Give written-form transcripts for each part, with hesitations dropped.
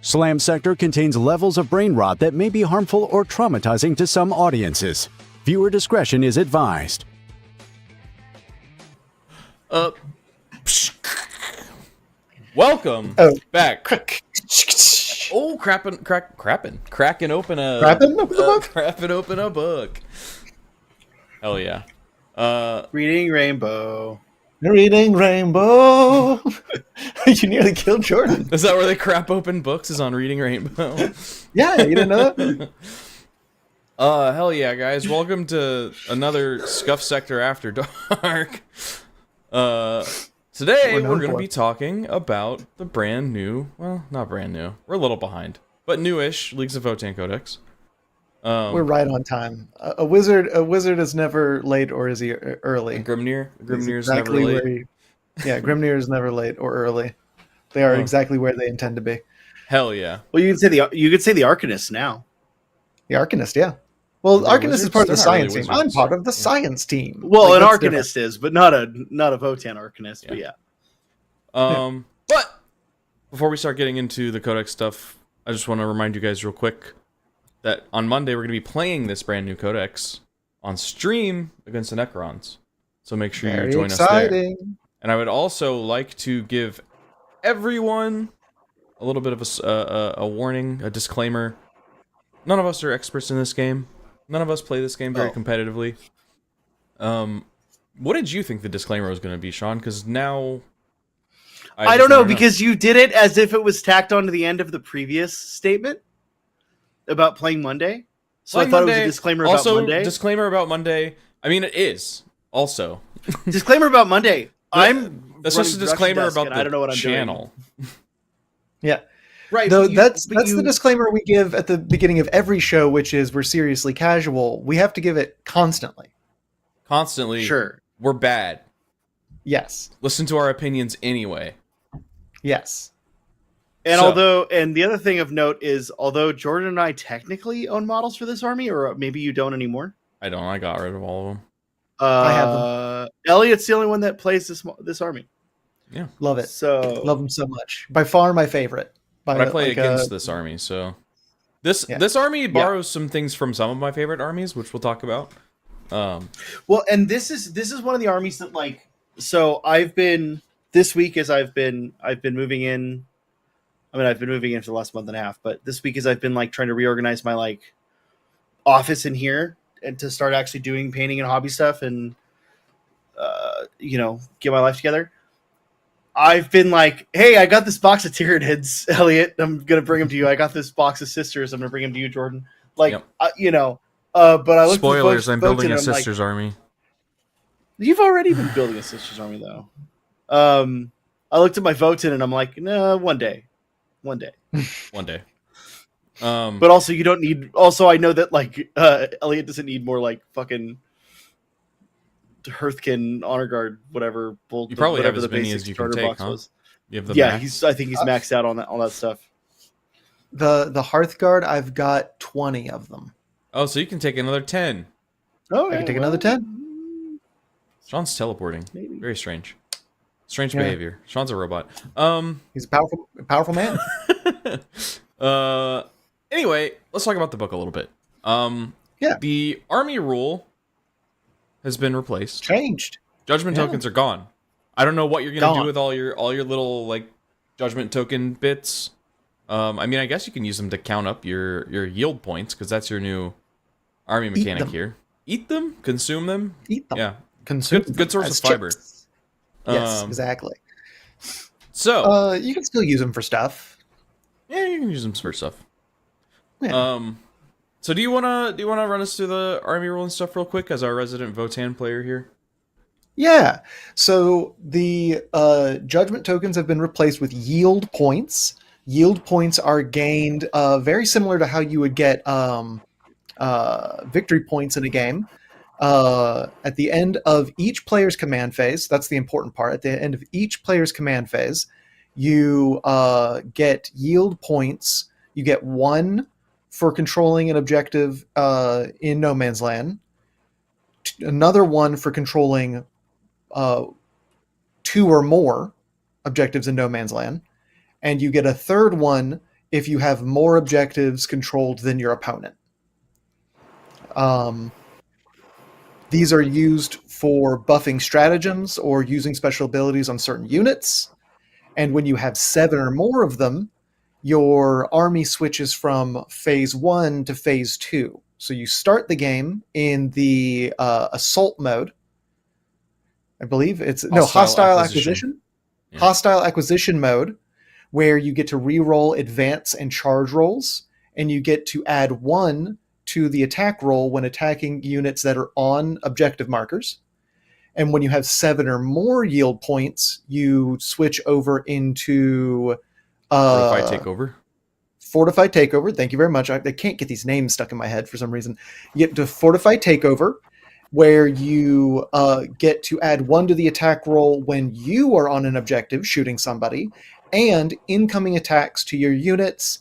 Slam Sector contains levels of brain rot that may be harmful or traumatizing to some audiences. Viewer discretion is advised. Welcome back. Cracking open a book. Hell yeah. Reading Rainbow. Reading Rainbow. You nearly killed Jordan. Is that where they crap open books? Is on Reading Rainbow? Yeah, you didn't know that? Hell yeah, guys. Welcome to another Scuff Sector After Dark. Today we're going to be talking about the brand new, well, not brand new. We're a little behind, but newish Leagues of Votann Codex. We're right on time. A wizard is never late, or is he early? Grimnir is exactly never late. Grimnir is never late or early. They are exactly where they intend to be. Hell yeah. Well, you could say the Arcanist now. The Arcanist, yeah. Well, They're Arcanist wizards? is part of the They're not really science team. wizards. I'm part of the science team. Well, Like, an that's Arcanist is, but not a Votann Arcanist. But yeah. But before we start getting into the Codex stuff, I just want to remind you guys real quick that on Monday we're going to be playing this brand new Codex on stream against the Necrons. So make sure you join us there. And I would also like to give everyone a little bit of a warning, a disclaimer. None of us are experts in this game. None of us play this game very competitively. What did you think the disclaimer was going to be, Sean? Because now... I don't know, because you did it as if it was tacked onto the end of the previous statement about playing Monday. So I thought it was a disclaimer about Monday. Disclaimer about Monday. I mean, it is also. Disclaimer about Monday. That's just a disclaimer about the I don't know what I'm channel. Yeah. Right. Though that's the disclaimer we give at the beginning of every show, which is we're seriously casual. We have to give it constantly. Constantly. Sure. We're bad. Yes. Listen to our opinions anyway. Yes. And and the other thing of note is, although Jordan and I technically own models for this army, or maybe you don't anymore. I don't. I got rid of all of them. I have them. Elliot's the only one that plays this army. Yeah. Love it. So love them so much. By far my favorite. But I play against this army, so this army borrows some things from some of my favorite armies, which we'll talk about. Well, and this is one of the armies that, like, so I've been this week as I've been moving in. I mean, I've been moving in for the last month and a half, but this week as I've been like trying to reorganize my like office in here and to start actually doing painting and hobby stuff and get my life together. I've been like, hey, I got this box of Tyranids, Elliot. I'm gonna bring them to you. I got this box of Sisters. I'm gonna bring them to you, Jordan. Like, yep. But I looked spoilers. At I'm building a Sisters Sisters army. You've already been building a Sisters army, though. I looked at my Votann and I'm like, no, one day. One day. But also, you don't need. Also, I know that like Elliot doesn't need more like fucking Hearthkin Honor Guard, whatever. You probably have as many as you can take, huh? You have the max? I think he's maxed out on that stuff. The Hearthguard, I've got 20 of them. Oh, so you can take another 10. Oh, I can take another 10. Sean's teleporting. Maybe. Very strange. Strange behavior. Sean's a robot. He's a powerful man. Anyway, let's talk about the book a little bit. The army rule has been replaced. Changed. Judgment tokens are gone. I don't know what you're gonna do with all your little like judgment token bits. I mean, I guess you can use them to count up your yield points because that's your new army mechanic here. Eat them, consume them. Eat them. Yeah, consume. Good source of fiber. Yes, exactly. So you can still use them for stuff. Yeah, you can use them for stuff. Yeah. So do you wanna run us through the army rule and stuff real quick as our resident Votann player here? Yeah. So the judgment tokens have been replaced with yield points. Yield points are gained very similar to how you would get victory points in a game. At the end of each player's command phase, that's the important part. At the end of each player's command phase, you get yield points. You get 1 for controlling an objective in No Man's Land, another 1 for controlling 2 or more objectives in No Man's Land, and you get a third one if you have more objectives controlled than your opponent. These are used for buffing stratagems or using special abilities on certain units. And when you have 7 or more of them, your army switches from phase 1 to phase 2. So you start the game in the assault mode. I believe it's hostile acquisition. Yeah. Hostile acquisition mode, where you get to re-roll advance and charge rolls, and you get to add 1 to the attack roll when attacking units that are on objective markers. And when you have 7 or more yield points, you switch over into Fortified Takeover. Fortified Takeover. Thank you very much. I can't get these names stuck in my head for some reason. You get to Fortified Takeover, where you get to add 1 to the attack roll when you are on an objective shooting somebody, and incoming attacks to your units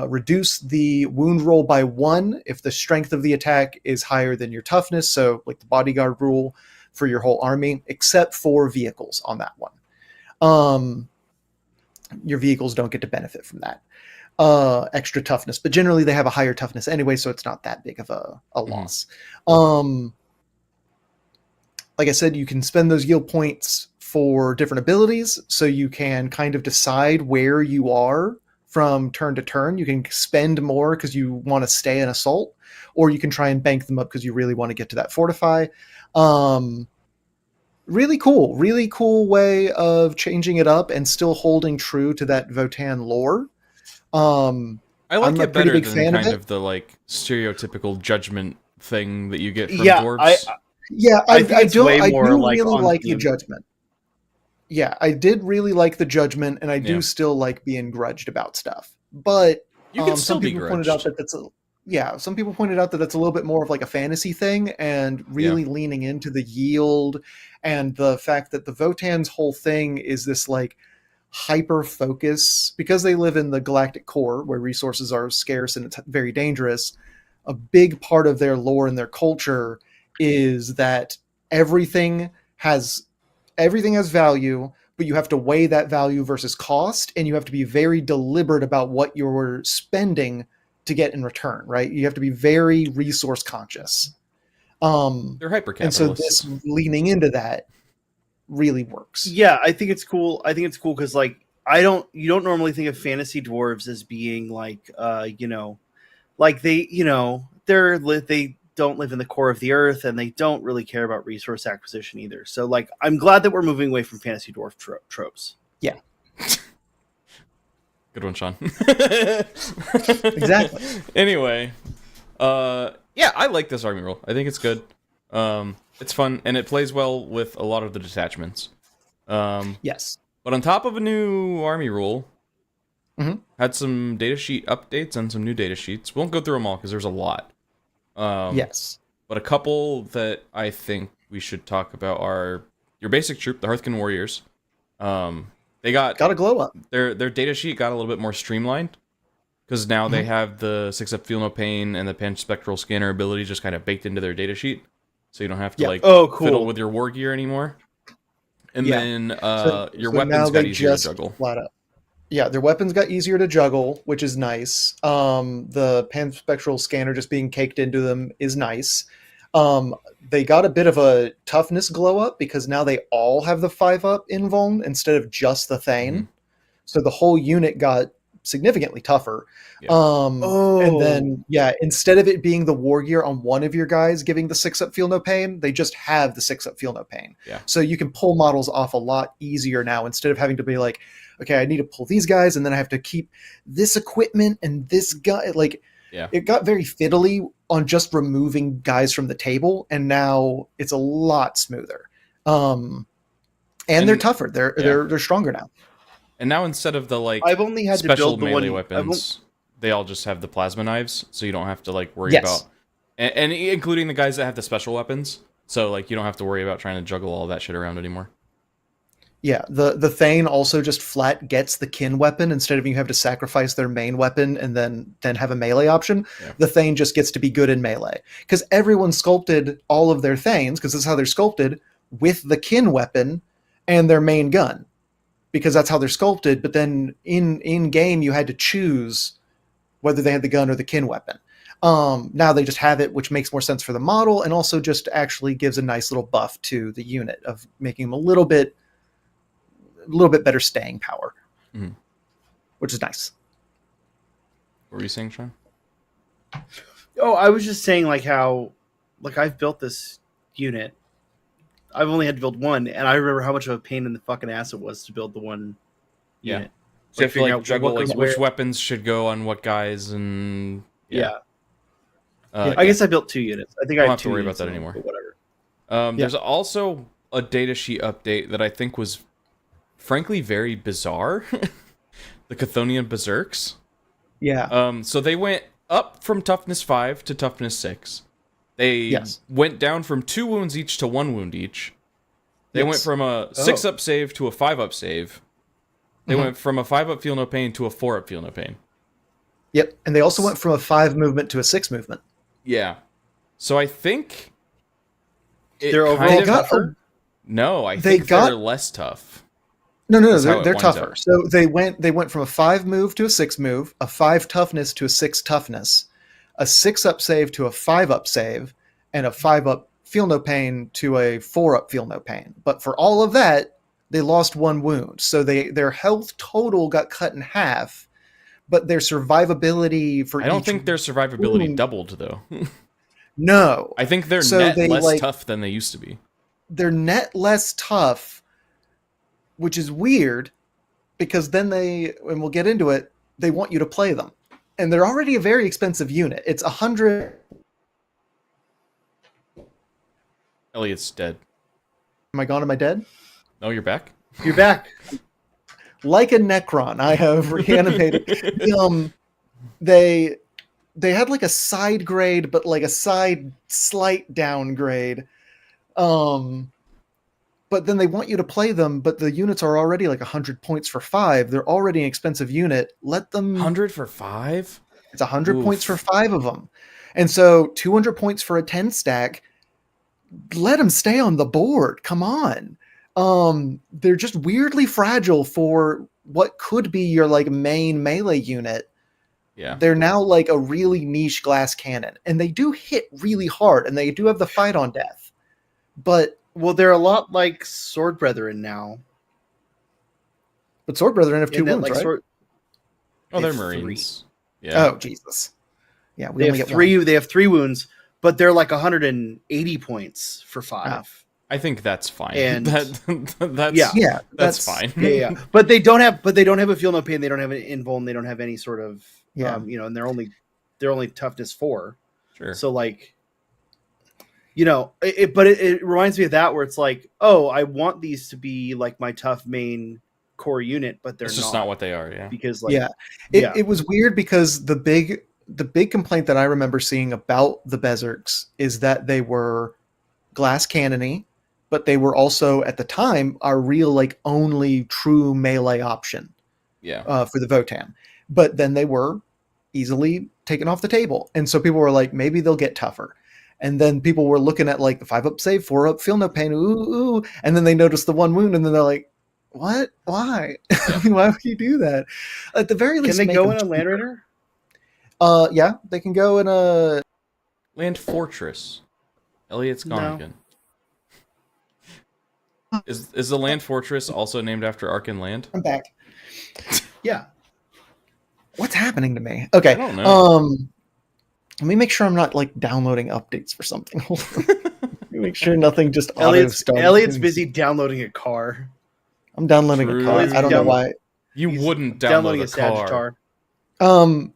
reduce the wound roll by 1 if the strength of the attack is higher than your toughness, so like the bodyguard rule for your whole army, except for vehicles on that one. Your vehicles don't get to benefit from that extra toughness, but generally they have a higher toughness anyway, so it's not that big of a loss. Like I said, you can spend those yield points for different abilities, so you can kind of decide where you are from turn to turn. You can spend more because you want to stay in assault, or you can try and bank them up because you really want to get to that fortify. Really cool way of changing it up and still holding true to that Votann lore. I like it better than kind of the like stereotypical judgment thing that you get from dwarves. I do really like the judgment. Yeah, I did really like the judgment, and I do still like being grudged about stuff. But you can still be grudged. Some people pointed out that that's a little bit more of like a fantasy thing, and really leaning into the yield and the fact that the Votann's whole thing is this like hyper focus, because they live in the galactic core where resources are scarce and it's very dangerous. A big part of their lore and their culture is that everything has value, but you have to weigh that value versus cost, and you have to be very deliberate about what you're spending to get in return, right? You have to be very resource conscious. They're hyper-capitalists. And so this leaning into that really works. Yeah, I think it's cool. Because like you don't normally think of fantasy dwarves as being like like they don't live in the core of the earth, and they don't really care about resource acquisition either. So like I'm glad that we're moving away from fantasy dwarf tropes. Yeah. Good one, Sean. Exactly. Anyway, I like this army rule. I think it's good. It's fun, and it plays well with a lot of the detachments. Yes. But on top of a new army rule, had some datasheet updates and some new datasheets. Won't go through them all because there's a lot. Yes. But a couple that I think we should talk about are your basic troop, the Hearthkin Warriors. They got a glow up. Their datasheet got a little bit more streamlined, because now they have the 6-up Feel No Pain and the Panspectral Scanner ability just kind of baked into their datasheet, so you don't have to fiddle with your war gear anymore. And then your weapons got easier to juggle. Flat up. Yeah, their weapons got easier to juggle, which is nice. The Panspectral Scanner just being caked into them is nice. They got a bit of a toughness glow up because now they all have the 5-up invuln instead of just the Thane. So the whole unit got significantly tougher. And then instead of it being the war gear on one of your guys giving the 6-up Feel No Pain, they just have the 6-up Feel No Pain. So you can pull models off a lot easier now, instead of having to be like, okay, I need to pull these guys and then I have to keep this equipment and this guy. Like, it got very fiddly on just removing guys from the table, and now it's a lot smoother. And they're tougher. They're stronger now. And now instead of the I've only had special to build melee weapons, they all just have the plasma knives, so you don't have to like worry about, and including the guys that have the special weapons. So like you don't have to worry about trying to juggle all that shit around anymore. Yeah, the Thane also just flat gets the kin weapon instead of you have to sacrifice their main weapon and then have a melee option. The Thane just gets to be good in melee, because everyone sculpted all of their Thanes, because this is how they're sculpted, with the kin weapon and their main gun. because that's how they're sculpted. But then in game, you had to choose whether they had the gun or the kin weapon. Now they just have it, which makes more sense for the model, and also just actually gives a nice little buff to the unit of making them a little bit better staying power, which is nice. What were you saying, Sean? Oh, I was just saying like how like I've built this unit. I've only had to build one, and I remember how much of a pain in the fucking ass it was to build the one unit. So you have to figuring like out juggle what like goes which where. weapons should go on what guys, and I guess I built 2 units. I think I don't have have 2 to worry about units that in them, anymore. but whatever. There's also a datasheet update that I think was frankly very bizarre. The Chthonian Berserks. Yeah. So they went up from toughness 5 to toughness 6. They went down from 2 wounds each to 1 wound each. They went from a 6-up save to a 5-up save. They went from a 5-up feel no pain to a 4-up feel no pain. Yep. And they also went from a 5 movement to a 6 movement. Yeah. So I think They're kind overall of tougher. No, I think they're less tough. No, That's how it they're winds tougher. up. So they went from a 5 move to a 6 move, a 5 toughness to a 6 toughness, a 6-up save to a 5-up save, and a 5-up feel no pain to a 4-up feel no pain. But for all of that, they lost 1 wound. So their health total got cut in half, but their survivability for I don't think their survivability wound, doubled though. No. I think they're So net they, less tough than they used to be. They're net less tough, which is weird because then and we'll get into it, they want you to play them. And they're already a very expensive unit. It's 100. Elliot's dead. Am I gone? Am I dead? No, you're back? You're back. Like a Necron, I have reanimated. They had like a side grade, but like a slight downgrade. But then they want you to play them, but the units are already like 100 points for 5. They're already an expensive unit. Let them 100 for 5? It's 100 points for 5 of them. And so 200 points for a 10 stack. Let them stay on the board. Come on. They're just weirdly fragile for what could be your like main melee unit. Yeah. They're now like a really niche glass cannon, and they do hit really hard, and they do have the fight on death. But they're a lot like Sword Brethren now. But Sword Brethren have 2 wounds, like, right? They're Marines. Yeah. Oh, Jesus. Yeah, we they only have get 3. 1. They have 3 wounds, but they're like 180 points for 5. I think that's fine. And that's fine. Yeah. But they don't have a feel no pain. They don't have an invuln. They don't have any sort of and they're only toughness 4. Sure. So like, it reminds me of that where it's like, oh, I want these to be like my tough main core unit, but they're it's just not what they are. Yeah. Because like, it was weird because the big complaint that I remember seeing about the Berserks is that they were glass cannony, but they were also at the time our real like only true melee option. Yeah. For the Votann. But then they were easily taken off the table. And so people were like, maybe they'll get tougher. And then people were looking at like the 5-up save, 4-up feel no pain, ooh. And then they noticed the 1 wound, and then they're like, what? Why? Why would you do that? At the very least, can they go in a Land Raider? Yeah, they can go in a Land Fortress. Elliot's gone again. Is the Land Fortress also named after Arkan Land? I'm back. Yeah. What's happening to me? Okay. I don't know. Let me make sure I'm not like downloading updates for something. Make sure nothing just Elliot's busy downloading a car. I'm downloading a car. I don't know why. You wouldn't download a car.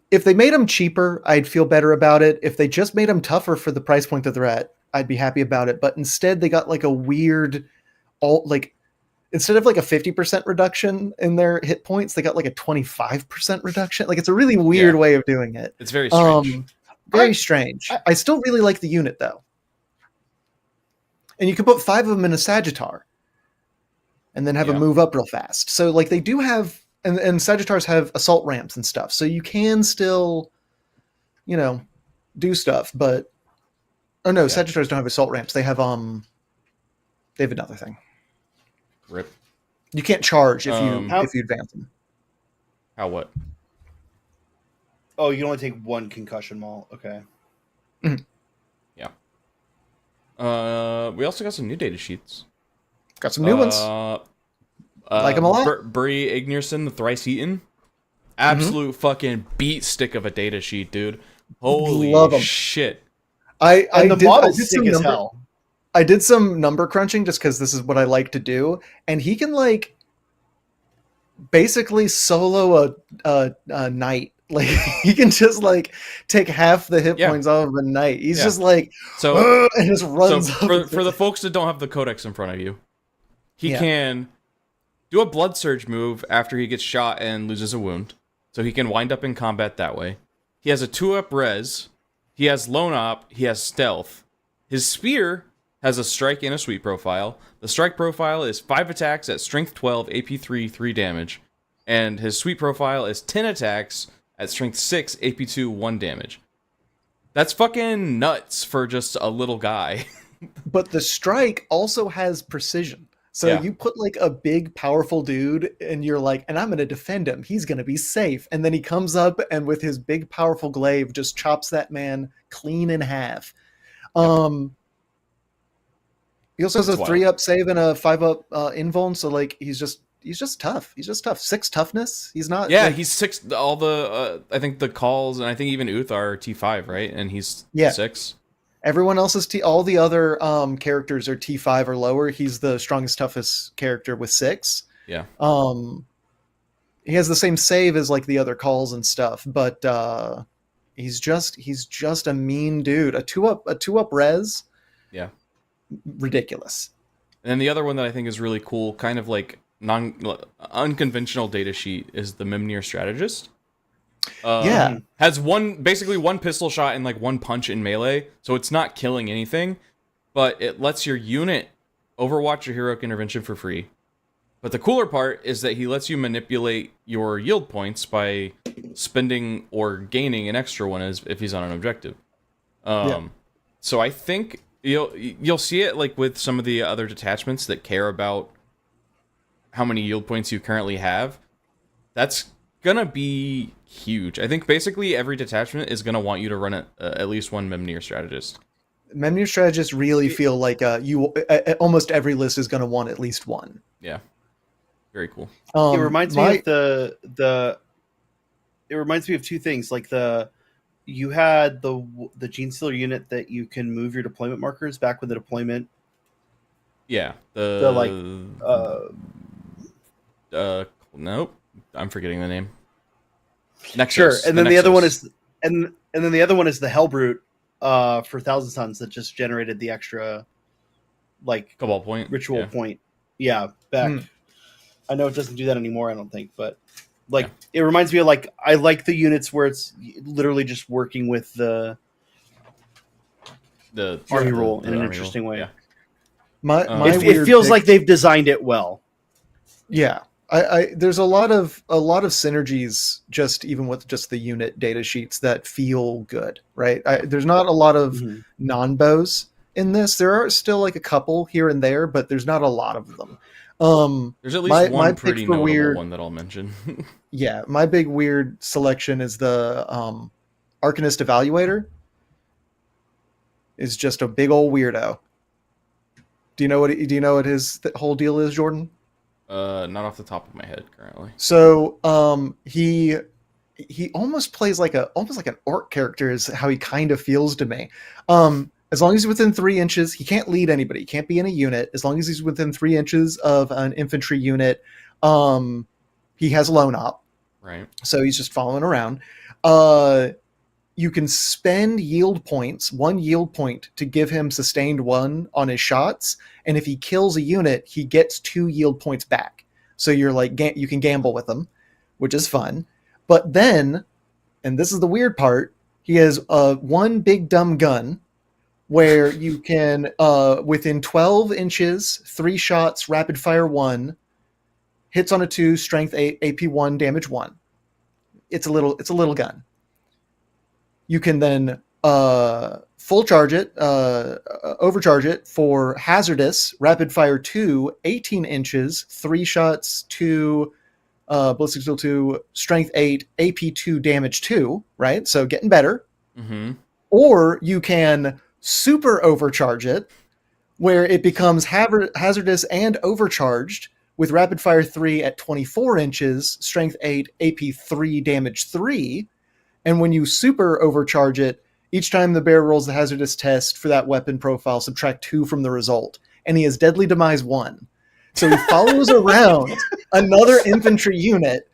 If they made them cheaper, I'd feel better about it. If they just made them tougher for the price point that they're at, I'd be happy about it. But instead, they got like a weird, instead of like a 50% reduction in their hit points, they got like a 25% reduction. Like it's a really weird way of doing it. It's very strange. Very strange. I still really like the unit though. And you can put 5 of them in a Sagittar and then have a move up real fast. So like they do have, and Sagittars have assault ramps and stuff. So you can still, do stuff, but Sagittars don't have assault ramps. They have another thing. Rip. You can't charge if you advance them. How what? Oh, you can only take one concussion maul. Okay. Yeah. We also got some new data sheets. Got some new ones. Like them a lot. Brie Ignerson, the Thrice Eaten. Absolute fucking beat stick of a data sheet, dude. Holy Love 'em. shit. I The did model's some sick as number- hell. I did some number crunching just because this is what I like to do, and he can like basically solo a knight. Like he can just like take half the hit points off of a knight. He's just like So and just runs up. for the folks that don't have the codex in front of you, he Yeah. can do a blood surge move after he gets shot and loses a wound. So he can wind up in combat that way. He has a 2-up res. He has lone op. He has stealth. His spear has a strike and a sweep profile. The strike profile is 5 attacks at strength 12, AP 3, 3 damage. And his sweep profile is 10 attacks at strength 6, AP 2, 1 damage. That's fucking nuts for just a little guy. But the strike also has precision. So you put like a big, powerful dude, and you're like, and I'm going to defend him. He's going to be safe. And then he comes up and with his big, powerful glaive, just chops that man clean in half. He also has a 3-up save and a 5-up invuln. So like he's just tough. He's just tough. 6 toughness. He's not. Yeah, like, he's 6. All the I think the calls and I think even Uth are T5, right? And he's 6. Everyone else is all the other characters are T5 or lower. He's the strongest, toughest character with 6. Yeah. He has the same save as like the other calls and stuff, but he's just a mean dude. A 2-up res. Yeah. Ridiculous. And then the other one that I think is really cool, kind of like unconventional data sheet, is the Mimnir Strategist. Has basically one pistol shot and like 1 punch in melee, so it's not killing anything, but it lets your unit overwatch your heroic intervention for free. But the cooler part is that he lets you manipulate your yield points by spending or gaining an extra one if he's on an objective. So I think you'll see it like with some of the other detachments that care about how many yield points you currently have. That's gonna be huge. I think basically every detachment is gonna want you to run at least one Mimnir Strategist. Mimnir Strategists really feel like almost every list is going to want at least one. Yeah, very cool. It reminds me of the. It reminds me of 2 things. Like you had the Gene Stealer unit that you can move your deployment markers back with the deployment. Yeah, nope, I'm forgetting the name. Nexus. Sure, and then the other one is and then the other one is the Hellbrute for Thousand Suns that just generated the extra like Cabal point, ritual point. Yeah, back. I know it doesn't do that anymore, I don't think, but like it reminds me of like I like the units where it's literally just working with the army rule in an interesting way. Yeah. It feels like they've designed it well. Yeah. There's a lot of synergies just even with just the unit data sheets that feel good, right? There's not a lot of non-bows in this. There are still like a couple here and there, but there's not a lot of them. There's at least one pretty notable one that I'll mention. Yeah, my big weird selection is the Arcanist Evaluator. Is just a big old weirdo. Do you know what his whole deal is, Jordan? Not off the top of my head currently. So, he almost plays like almost like an orc character is how he kind of feels to me. As long as he's within 3 inches, he can't lead anybody. He can't be in a unit. As long as he's within 3 inches of an infantry unit, he has lone op. Right. So he's just following around. You can spend yield points, 1 yield point, to give him sustained 1 on his shots. And if he kills a unit, he gets 2 yield points back. So you're like, you can gamble with him, which is fun. But then, and this is the weird part, he has 1 big dumb gun where you can, within 12 inches, 3 shots, rapid fire 1, hits on a 2, strength 8, AP 1, damage 1. It's a little gun. You can then full charge it, overcharge it for hazardous, rapid fire 2, 18 inches, 3 shots, 2, ballistic skill 2, strength 8, AP 2, damage 2, right? So getting better. Mm-hmm. Or you can super overcharge it, where it becomes hazardous and overcharged with rapid fire 3 at 24 inches, strength 8, AP 3, damage 3. And when you super overcharge it, each time the bear rolls the hazardous test for that weapon profile, subtract 2 from the result. And he has deadly demise 1. So he follows around another infantry unit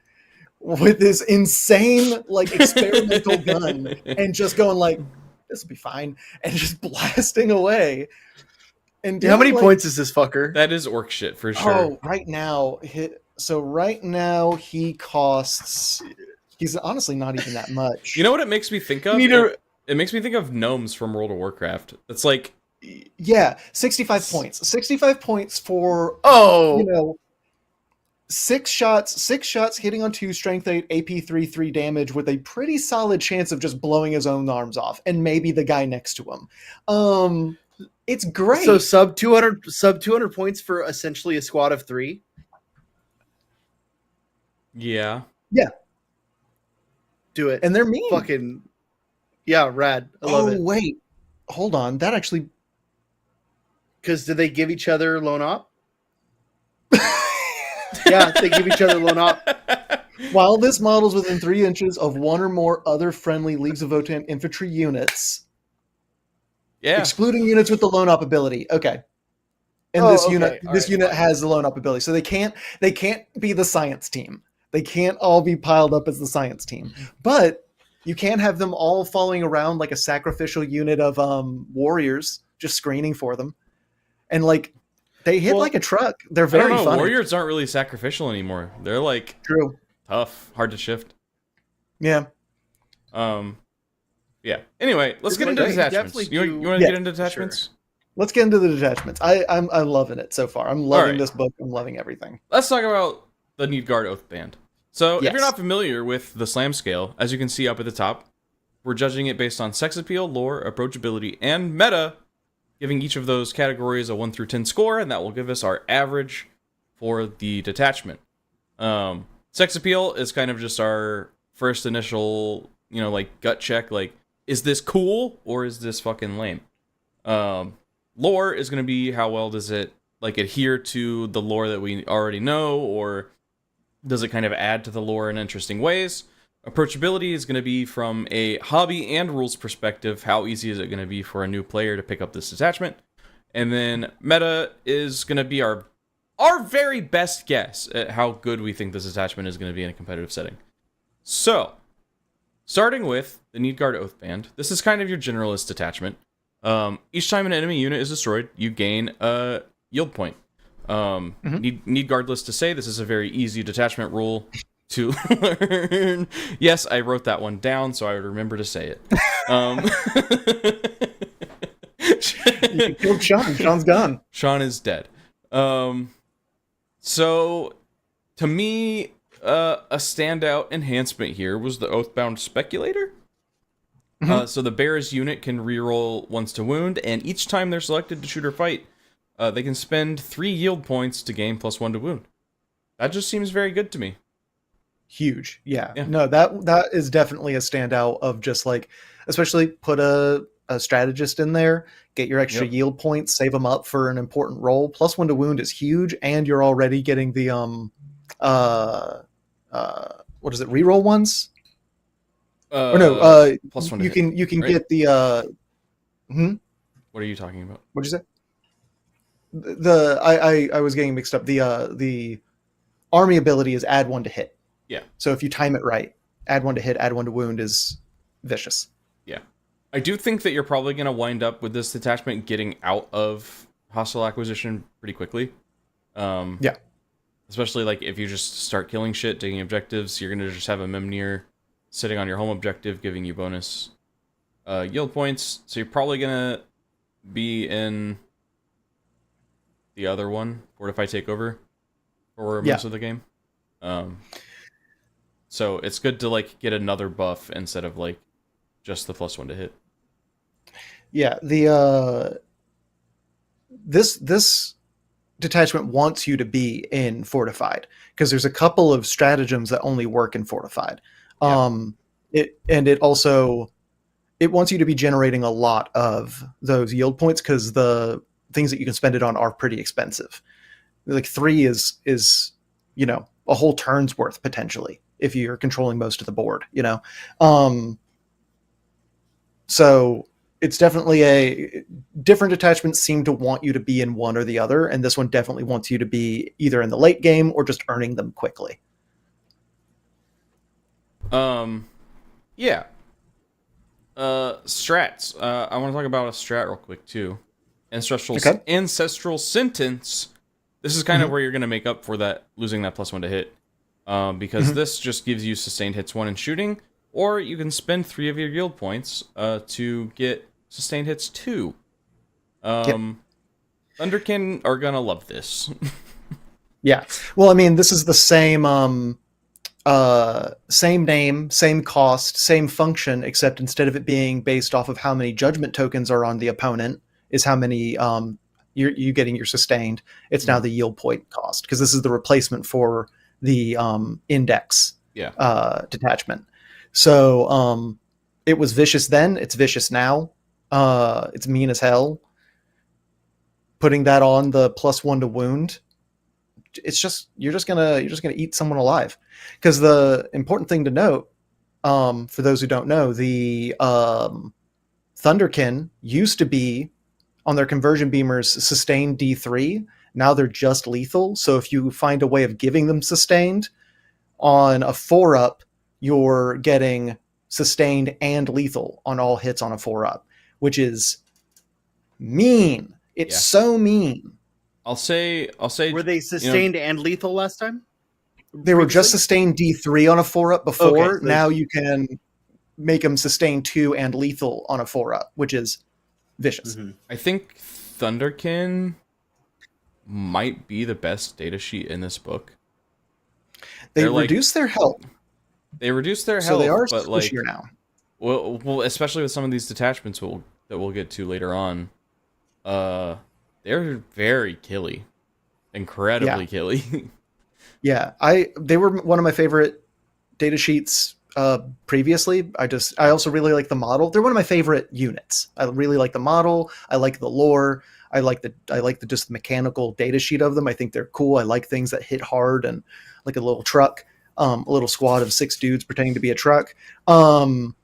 with this insane, like, experimental gun and just going like, this will be fine, and just blasting away. And How many like, points is this fucker? That is orc shit for sure. Oh, right now he costs. He's honestly not even that much. You know what it makes me think of? It makes me think of gnomes from World of Warcraft. It's like, yeah, 65 points. 65 points for 6 shots hitting on 2, strength 8, AP 3, 3 damage with a pretty solid chance of just blowing his own arms off and maybe the guy next to him. It's great. So sub 200 points for essentially a squad of 3. yeah. Do it. And they're mean. Fucking rad. I love it. Wait. Hold on. That actually, because did they give each other lone op? Yeah, they give each other lone op. while this model is within 3 inches of one or more other friendly Leagues of Votann infantry units, Yeah. excluding units with the lone op ability. Okay. And this unit has the lone op ability. So they can't be the science team. They can't all be piled up as the science team. But you can have them all following around like a sacrificial unit of warriors, just screening for them. And like they hit like a truck. They're very funny. Warriors aren't really sacrificial anymore. They're like true, tough, hard to shift. Yeah. Yeah. Anyway, let's get into detachments. You want to get into detachments? Sure. Let's get into the detachments. I'm loving it so far. I'm loving this book. I'm loving everything. Let's talk about the Needgaard Oath Band. So, if you're not familiar with the slam scale, as you can see up at the top, we're judging it based on sex appeal, lore, approachability, and meta, giving each of those categories a 1 through 10 score, and that will give us our average for the detachment. Sex appeal is kind of just our first initial, like, gut check, like, is this cool, or is this fucking lame? Lore is going to be how well does it, like, adhere to the lore that we already know, or does it kind of add to the lore in interesting ways? Approachability is going to be from a hobby and rules perspective. How easy is it going to be for a new player to pick up this detachment? And then meta is going to be our very best guess at how good we think this detachment is going to be in a competitive setting. So, starting with the Needgaard Oath Band, this is kind of your generalist detachment. Each time an enemy unit is destroyed, you gain a yield point. Needgaardless to say, this is a very easy detachment rule to learn. Yes, I wrote that one down so I would remember to say it. You killed Sean. Sean's gone. Sean is dead. So, to me, a standout enhancement here was the Oathbound Speculator. So the bear's unit can reroll once to wound, and each time they're selected to shoot or fight, they can spend 3 yield points to gain +1 to wound. That just seems very good to me. Huge. Yeah. No, that is definitely a standout of just like, especially put a strategist in there, get your extra yield points, save them up for an important role. +1 to wound is huge, and you're already getting the what is it? Reroll ones. +1 you can right? get the What are you talking about? What'd you say? I was getting mixed up. The army ability is add 1 to hit. Yeah. So if you time it right, add 1 to hit, add 1 to wound is vicious. Yeah. I do think that you're probably going to wind up with this detachment getting out of hostile acquisition pretty quickly. Yeah. Especially like if you just start killing shit, taking objectives, you're going to just have a Mimnir sitting on your home objective, giving you bonus yield points. So you're probably going to be in the other one, Fortify Takeover, for most of the game. So it's good to like get another buff instead of like just the +1 to hit. Yeah, the this detachment wants you to be in fortified because there's a couple of stratagems that only work in fortified. Yeah. It also it wants you to be generating a lot of those yield points because the things that you can spend it on are pretty expensive. Like 3 is a whole turn's worth potentially if you're controlling most of the board. So it's definitely a different detachments seem to want you to be in one or the other, and this one definitely wants you to be either in the late game or just earning them quickly. Yeah. Strats. I want to talk about a strat real quick too. Okay. Ancestral Sentence. This is kind of Mhm. where you're going to make up for that losing that +1 to hit. Because Mhm. this just gives you sustained hits 1 in shooting, or you can spend 3 of your yield points to get sustained hits 2. Yep. Thunderkin are gonna love this. Yeah. Well, I mean, this is the same name, same cost, same function, except instead of it being based off of how many judgment tokens are on the opponent, is how many you getting your sustained. It's now the yield point cost because this is the replacement for the index Yeah. detachment. So it was vicious then. It's vicious now. It's mean as hell. Putting that on the +1 to wound, it's just you're just gonna eat someone alive. Because the important thing to note, for those who don't know, the Thunderkin used to be on their conversion beamers sustained D3. Now they're just lethal. So if you find a way of giving them sustained on a 4-up, you're getting sustained and lethal on all hits on a 4-up, which is mean. It's Yeah. so mean. I'll say. Were they sustained and lethal last time? They were just Previously? sustained D3 on a 4-up before. Okay, so now you can make them sustain 2 and lethal on a 4-up, which is vicious. Mm-hmm. I think Thunderkin might be the best datasheet in this book. They They're reduce their health, they reduce their so they health, are but like, squishier now. well, especially with some of these detachments that we'll get to later on. They're very killy, incredibly killy. Yeah, they were one of my favorite data sheets previously. I also really like the model. They're one of my favorite units. I really like the model. I like the lore. I like the just mechanical data sheet of them. I think they're cool. I like things that hit hard and like a little truck, a little squad of 6 dudes pretending to be a truck. And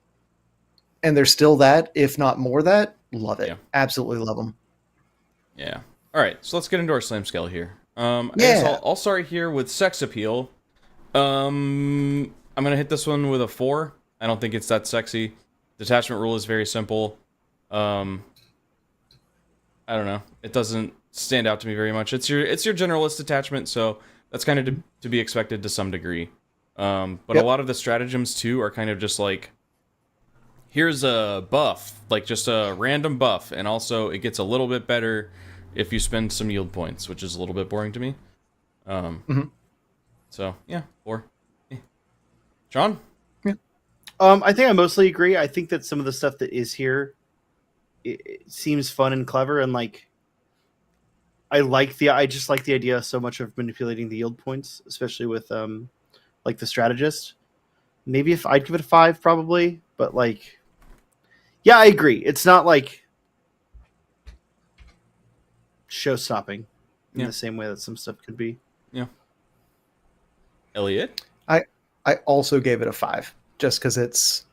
they're still that, if not more that. Love it. Yeah. Absolutely love them. Yeah. All right, so let's get into our slam scale here. I guess I'll start here with sex appeal. I'm gonna hit this one with a 4. I don't think it's that sexy. Detachment rule is very simple. I don't know. It doesn't stand out to me very much. It's your generalist detachment, so that's kind of to be expected to some degree. But a lot of the stratagems too are kind of just like, here's a buff, like just a random buff, and also it gets a little bit better if you spend some yield points, which is a little bit boring to me. So yeah, 4. John? Yeah. I think I mostly agree. I think that some of the stuff that is here, it seems fun and clever, and like I just like the idea so much of manipulating the yield points, especially with like the strategist. Maybe if I'd give it a 5, probably, but like, yeah, I agree. It's not like show stopping in the same way that some stuff could be. Yeah. Elliot? I also gave it a 5 just because it's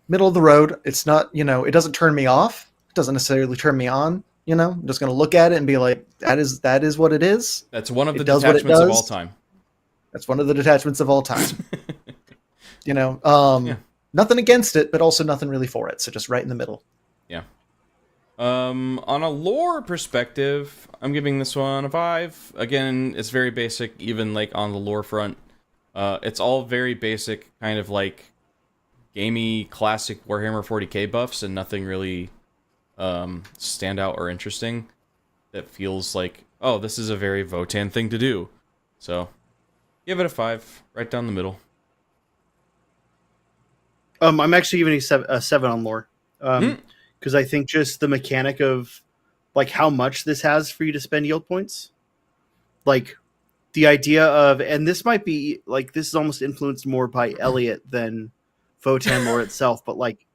middle of the road. It's not, it doesn't turn me off. It doesn't necessarily turn me on. I'm just going to look at it and be like, that is what it is. That's one of the It does what it detachments of does. all time. That's one of the detachments of all time. Nothing against it, but also nothing really for it. So just right in the middle. Yeah. On a lore perspective, I'm giving this one a 5. Again, it's very basic, even like on the lore front. It's all very basic, kind of like gamey, classic Warhammer 40k buffs, and nothing really stand out or interesting that feels like, oh, this is a very Votann thing to do. So, give it a 5, right down the middle. I'm actually giving a 7 on lore. because I think just the mechanic of like how much this has for you to spend yield points, like the idea of, and this might be like, this is almost influenced more by Elliot than Votann lore itself, but like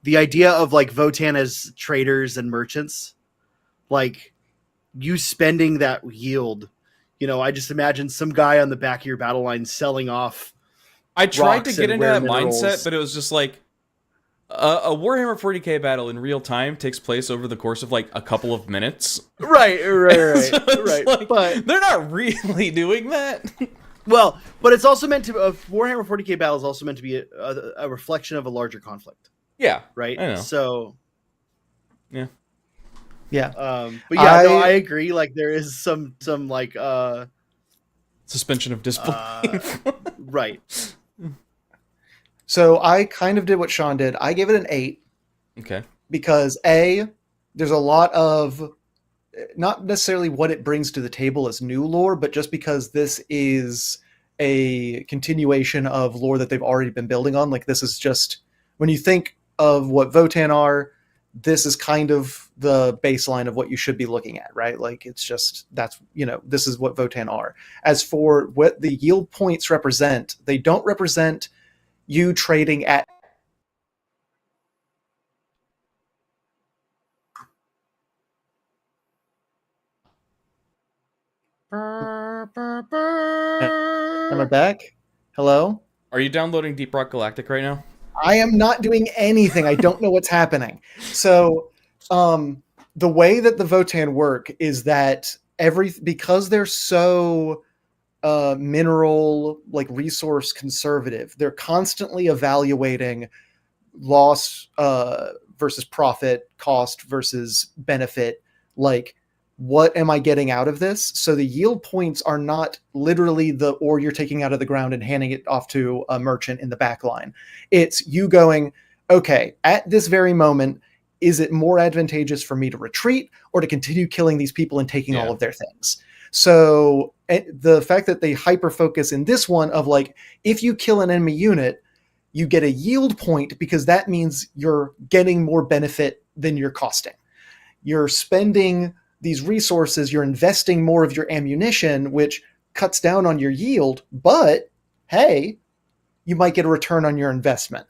the idea of like Votann as traders and merchants, like you spending that yield, you know, I just imagine some guy on the back of your battle line selling off. I tried to Rocks get and into rare that minerals. mindset, but it was just like a Warhammer 40k battle in real time takes place over the course of like a couple of minutes. Right. So it's Right. like, But they're not really doing that. well, but it's also meant to, Warhammer 40k battle is also meant to be a reflection of a larger conflict, Yeah, right? I know. So Yeah. but yeah, no, I agree. Like there is some like Suspension of disbelief. right. So I kind of did what Sean did. I gave it an 8 Okay. because there's a lot of, not necessarily what it brings to the table as new lore, but just because this is a continuation of lore that they've already been building on. Like this is just, when you think of what Votann are, this is kind of the baseline of what you should be looking at, right? Like it's just, that's, you know, this is what Votann are. As for what the yield points represent, they don't represent you trading at Am I back? Hello? Are you downloading Deep Rock Galactic right now? I am not doing anything. I don't know what's happening. So, the way that the Votann work is that because they're so mineral, like resource conservative, they're constantly evaluating loss versus profit, cost versus benefit. Like, what am I getting out of this? So the yield points are not literally the ore you're taking out of the ground and handing it off to a merchant in the back line. It's you going, okay, at this very moment, is it more advantageous for me to retreat or to continue killing these people and taking all of their things? So the fact that they hyper focus in this one of like, if you kill an enemy unit, you get a yield point because that means you're getting more benefit than you're costing. You're spending these resources, you're investing more of your ammunition, which cuts down on your yield, but hey, you might get a return on your investment.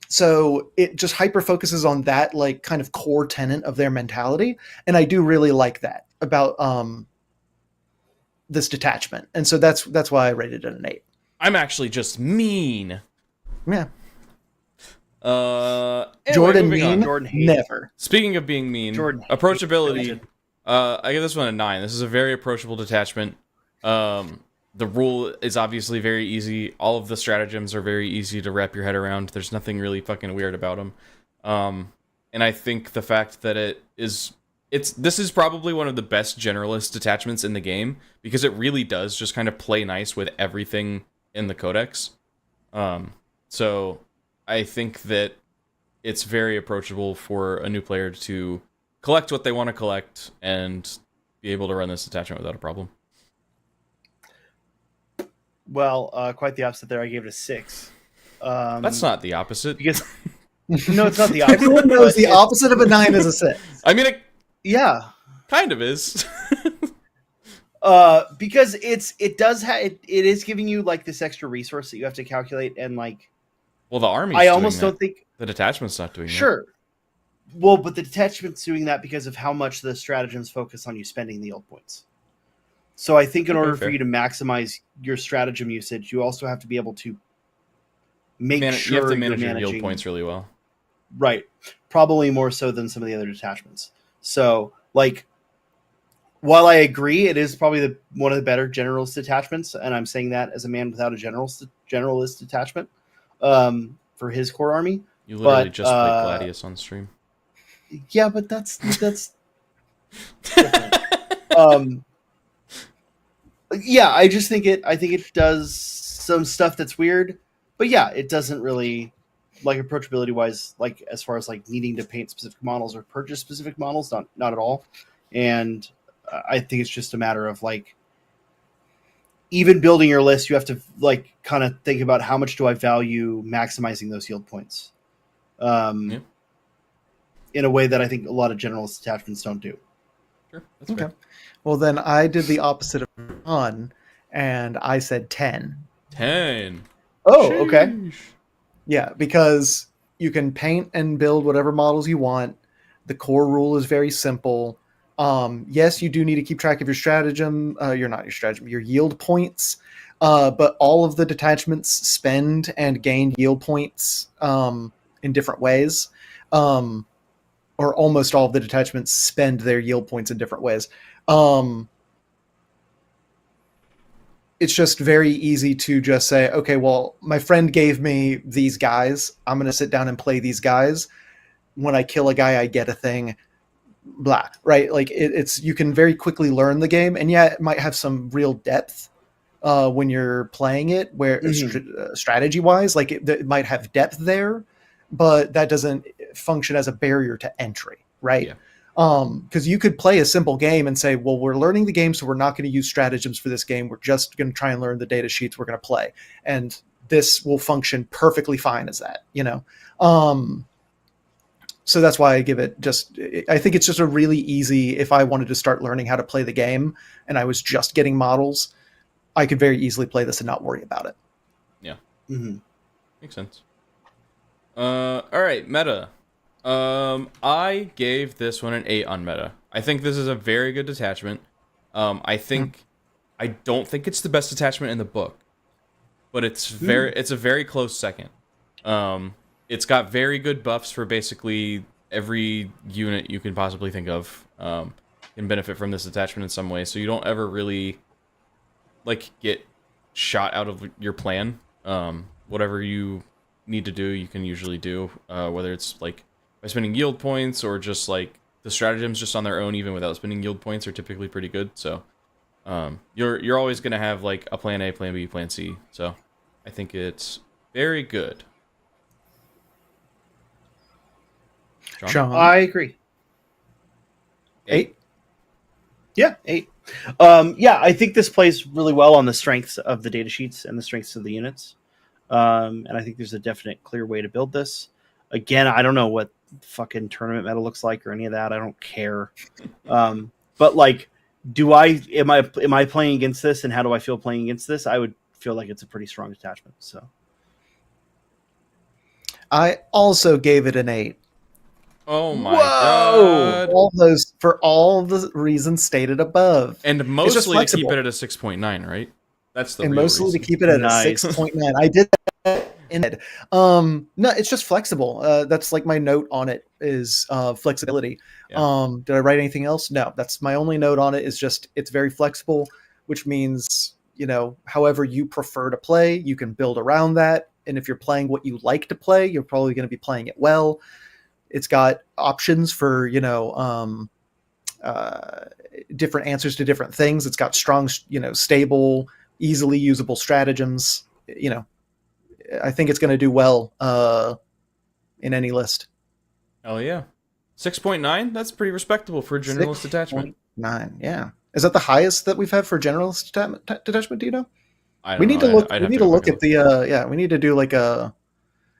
So it just hyper focuses on that like kind of core tenet of their mentality. And I do really like that about this detachment. And so that's why I rated it an 8. I'm actually just mean. Yeah. Anyway, Jordan moving mean? on. Jordan hates. Never. Speaking of being mean, Jordan hates approachability. it. I give this one a 9. This is a very approachable detachment. The rule is obviously very easy. All of the stratagems are very easy to wrap your head around. There's nothing really fucking weird about them. And I think the fact that this is probably one of the best generalist detachments in the game because it really does just kind of play nice with everything in the codex. So I think that it's very approachable for a new player to collect what they want to collect and be able to run this detachment without a problem. Well, quite the opposite there. I gave it a 6. That's not the opposite. Because no, it's not the opposite. Everyone knows but the opposite of a 9 is a 6. I mean, it Yeah. kind of is. Because it is giving you like this extra resource that you have to calculate, and like, Well, the army. I almost don't think. The detachment's not doing that. Sure. Well, but the detachment's doing that because of how much the stratagems focus on you spending the yield points. So I think in order for you to maximize your stratagem usage, you also have to be able to make sure you have to you're manage your managing yield points really well. Right. Probably more so than some of the other detachments. So, like, while I agree it is probably one of the better generalist detachments, and I'm saying that as a man without a generalist detachment for his core army. You literally just played Gladius on stream. Yeah, but that's different. Yeah, I think it does some stuff that's weird, but yeah, it doesn't really, like, approachability wise, like as far as like needing to paint specific models or purchase specific models, not at all. And I think it's just a matter of like, even building your list, you have to like kind of think about how much do I value maximizing those yield points. Yeah. in a way that I think a lot of generalist detachments don't do. Sure. That's Okay. fair. Well, then I did the opposite of Votann, and I said 10. 10. Oh, okay. Sheesh. Yeah, because you can paint and build whatever models you want. The core rule is very simple. Yes, you do need to keep track of your stratagem. You're not your stratagem, your yield points. But all of the detachments spend and gain yield points in different ways. Or almost all of the detachments spend their yield points in different ways. It's just very easy to just say, okay, well, my friend gave me these guys. I'm going to sit down and play these guys. When I kill a guy, I get a thing. Blah, right? Like it's you can very quickly learn the game, and yeah, it might have some real depth when you're playing it, where strategy wise, like it might have depth there, but that doesn't function as a barrier to entry, right? Yeah. Because you could play a simple game and say, well, we're learning the game, so we're not going to use stratagems for this game. We're just going to try and learn the data sheets we're going to play. And this will function perfectly fine as that, you know? So that's why I give it I think it's just a really easy, if I wanted to start learning how to play the game and I was just getting models, I could very easily play this and not worry about it. Yeah. Mm-hmm. Makes sense. All right, meta. I gave this one an 8 on meta. I think this is a very good detachment. I don't think it's the best detachment in the book, but it's a very close second. It's got very good buffs for basically every unit you can possibly think of. Can benefit from this detachment in some way, so you don't ever really like get shot out of your plan. Whatever you need to do, you can usually do, whether it's like by spending yield points or just like the stratagems just on their own, even without spending yield points, are typically pretty good. So you're always gonna have like a plan A, plan B, plan C. So I think it's very good. Sean? I agree. 8? Yeah, 8. Yeah, I think this plays really well on the strengths of the data sheets and the strengths of the units. And I think there's a definite, clear way to build this. Again, I don't know what fucking tournament meta looks like or any of that. I don't care. But like, am I playing against this, and how do I feel playing against this? I would feel like it's a pretty strong detachment. So I also gave it an 8. Oh my Whoa! god! For all the reasons stated above, And just mostly to keep flexible. it at a 6.9, right? That's the And real mostly reason. to keep it at Nice. a 6.9. I did that in it. No, it's just flexible. That's like my note on it is flexibility. Yeah. Did I write anything else? No, that's my only note on it is just it's very flexible, which means, you know, however you prefer to play, you can build around that. And if you're playing what you like to play, you're probably going to be playing it well. It's got options for, you know, different answers to different things. It's got strong, you know, stable, easily usable stratagems. You know, I think it's going to do well in any list. Oh yeah. 6.9? That's pretty respectable for a generalist detachment. 9, yeah. Is that the highest that we've had for generalist detachment? Do you know? I We don't need know. to look. I'd We have need to to go look back at the. Yeah, we need to do like a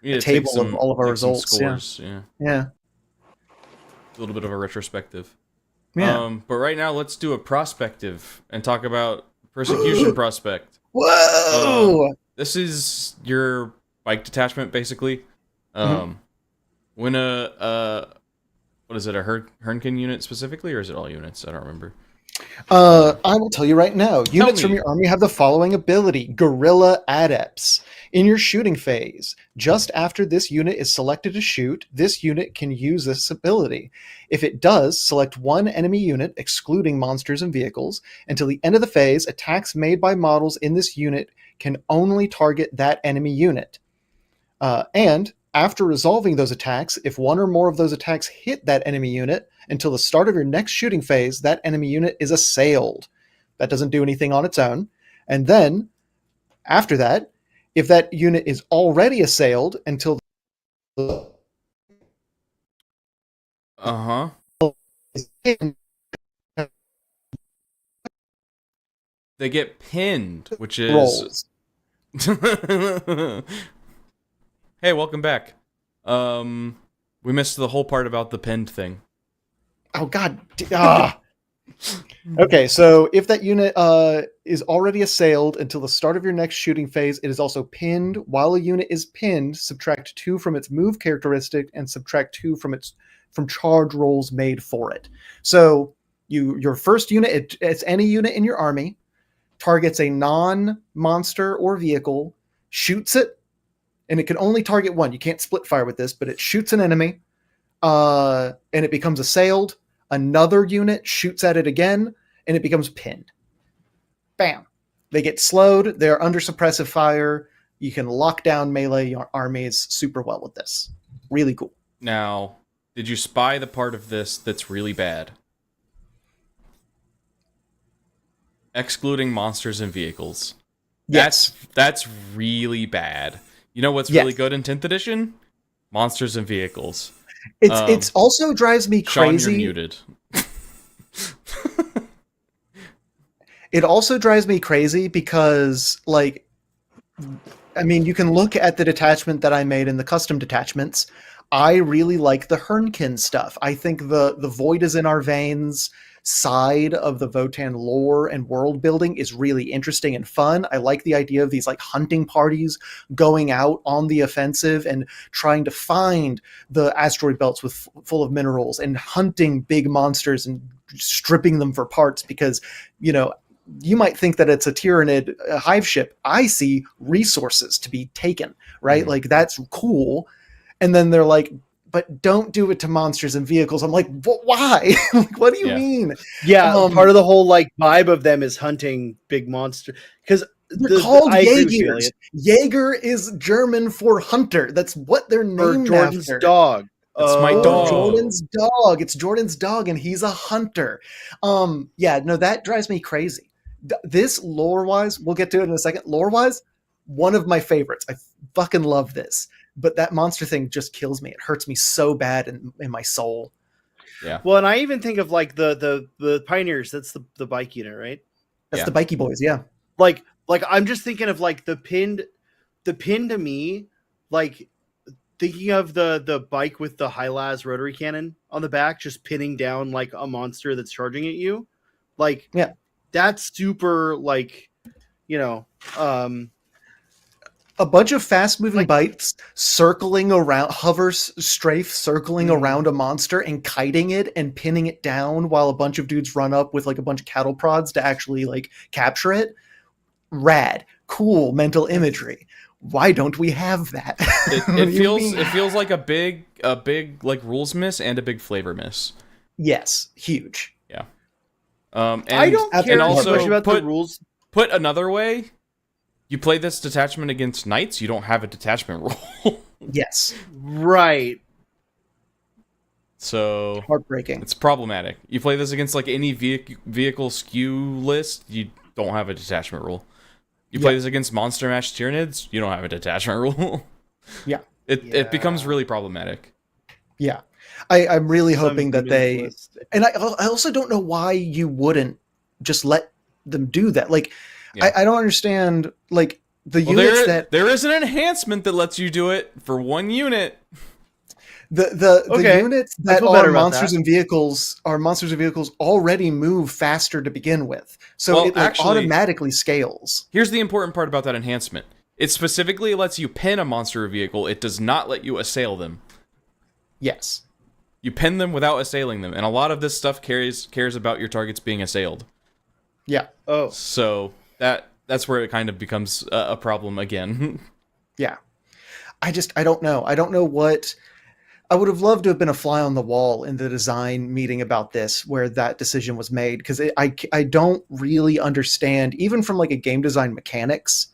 We need to table take of all of our take some results. scores. Yeah. Yeah. A little bit of a retrospective. Yeah. But right now, let's do a prospective and talk about persecution prospect. Whoa! This is your bike detachment, basically. When what is it, a Hernkin unit specifically, or is it all units? I don't remember. I will tell you right now. Units from me. your army have the following ability: Guerrilla Adepts. In your shooting phase, just after this unit is selected to shoot, this unit can use this ability. If it does, select one enemy unit, excluding monsters and vehicles. Until the end of the phase, attacks made by models in this unit can only target that enemy unit. And after resolving those attacks, if one or more of those attacks hit that enemy unit, until the start of your next shooting phase, that enemy unit is assailed. That doesn't do anything on its own. And then, after that, if that unit is already assailed until They get pinned, which is rolls. Hey, welcome back. We missed the whole part about the pinned thing. Oh God. Okay, so if that unit is already assailed until the start of your next shooting phase, it is also pinned. While a unit is pinned, subtract 2 from its move characteristic and subtract 2 from charge rolls made for it. So your first unit, it's any unit in your army, targets a non-monster or vehicle, shoots it, and it can only target one. You can't split fire with this, but it shoots an enemy, and it becomes assailed. Another unit shoots at it again, and it becomes pinned. Bam. They get slowed. They're under suppressive fire. You can lock down melee armies super well with this. Really cool. Now, did you spy the part of this that's really bad? Excluding monsters and vehicles. Yes. That's really bad. You know what's really good in 10th edition? Monsters and vehicles. It's also drives me crazy. Sean, you're muted. It also drives me crazy because, like, I mean, you can look at the detachment that I made in the custom detachments. I really like the Hernkin stuff. I think the Void is in our veins side of the Votann lore and world building is really interesting and fun. I like the idea of these like hunting parties going out on the offensive and trying to find the asteroid belts full of minerals and hunting big monsters and stripping them for parts because, you know, you might think that it's a Tyranid hive ship. I see resources to be taken, right? Mm-hmm. Like, that's cool. And then they're like, but don't do it to monsters and vehicles. I'm like, why? Like, what do you mean? Yeah, part of the whole like vibe of them is hunting big monsters because they're called Jaegers. Jaeger is German for hunter. That's what they're named Jordan's after. Dog. It's my dog. Jordan's dog. It's Jordan's dog, and he's a hunter. Yeah, no, that drives me crazy. This lore-wise, we'll get to it in a second. Lore-wise, one of my favorites. I fucking love this. But that monster thing just kills me. It hurts me so bad in my soul. Yeah. Well, and I even think of like the Pioneers. That's the bike unit, right? That's the bikey boys. Yeah. Like I'm just thinking of like the pin to me, like thinking of the bike with the high-las rotary cannon on the back, just pinning down like a monster that's charging at you. Like, yeah, that's super like, you know, a bunch of fast-moving bites circling around, strafe circling around a monster and kiting it and pinning it down while a bunch of dudes run up with like a bunch of cattle prods to actually like capture it. Rad, cool mental imagery. Why don't we have that? It feels like a big like rules miss and a big flavor miss. Yes, huge. Yeah. And I don't care also much about the rules. Put another way. You play this detachment against knights, you don't have a detachment roll. Yes. Right. So heartbreaking. It's problematic. You play this against like any vehicle skew list, you don't have a detachment roll. You play this against Monster Mash Tyranids, you don't have a detachment rule. Yeah. It becomes really problematic. Yeah. I'm really hoping that they... And I also don't know why you wouldn't just let them do that. Like, I don't understand, like, the units that... There is an enhancement that lets you do it for one unit. The units that are monsters and vehicles already move faster to begin with. So it actually automatically scales. Here's the important part about that enhancement. It specifically lets you pin a monster or vehicle. It does not let you assail them. Yes. You pin them without assailing them. And a lot of this stuff cares about your targets being assailed. Yeah. Oh. So that's where it kind of becomes a problem again. Yeah. I don't know. I don't know what... I would have loved to have been a fly on the wall in the design meeting about this, where that decision was made, because I don't really understand, even from like a game design mechanics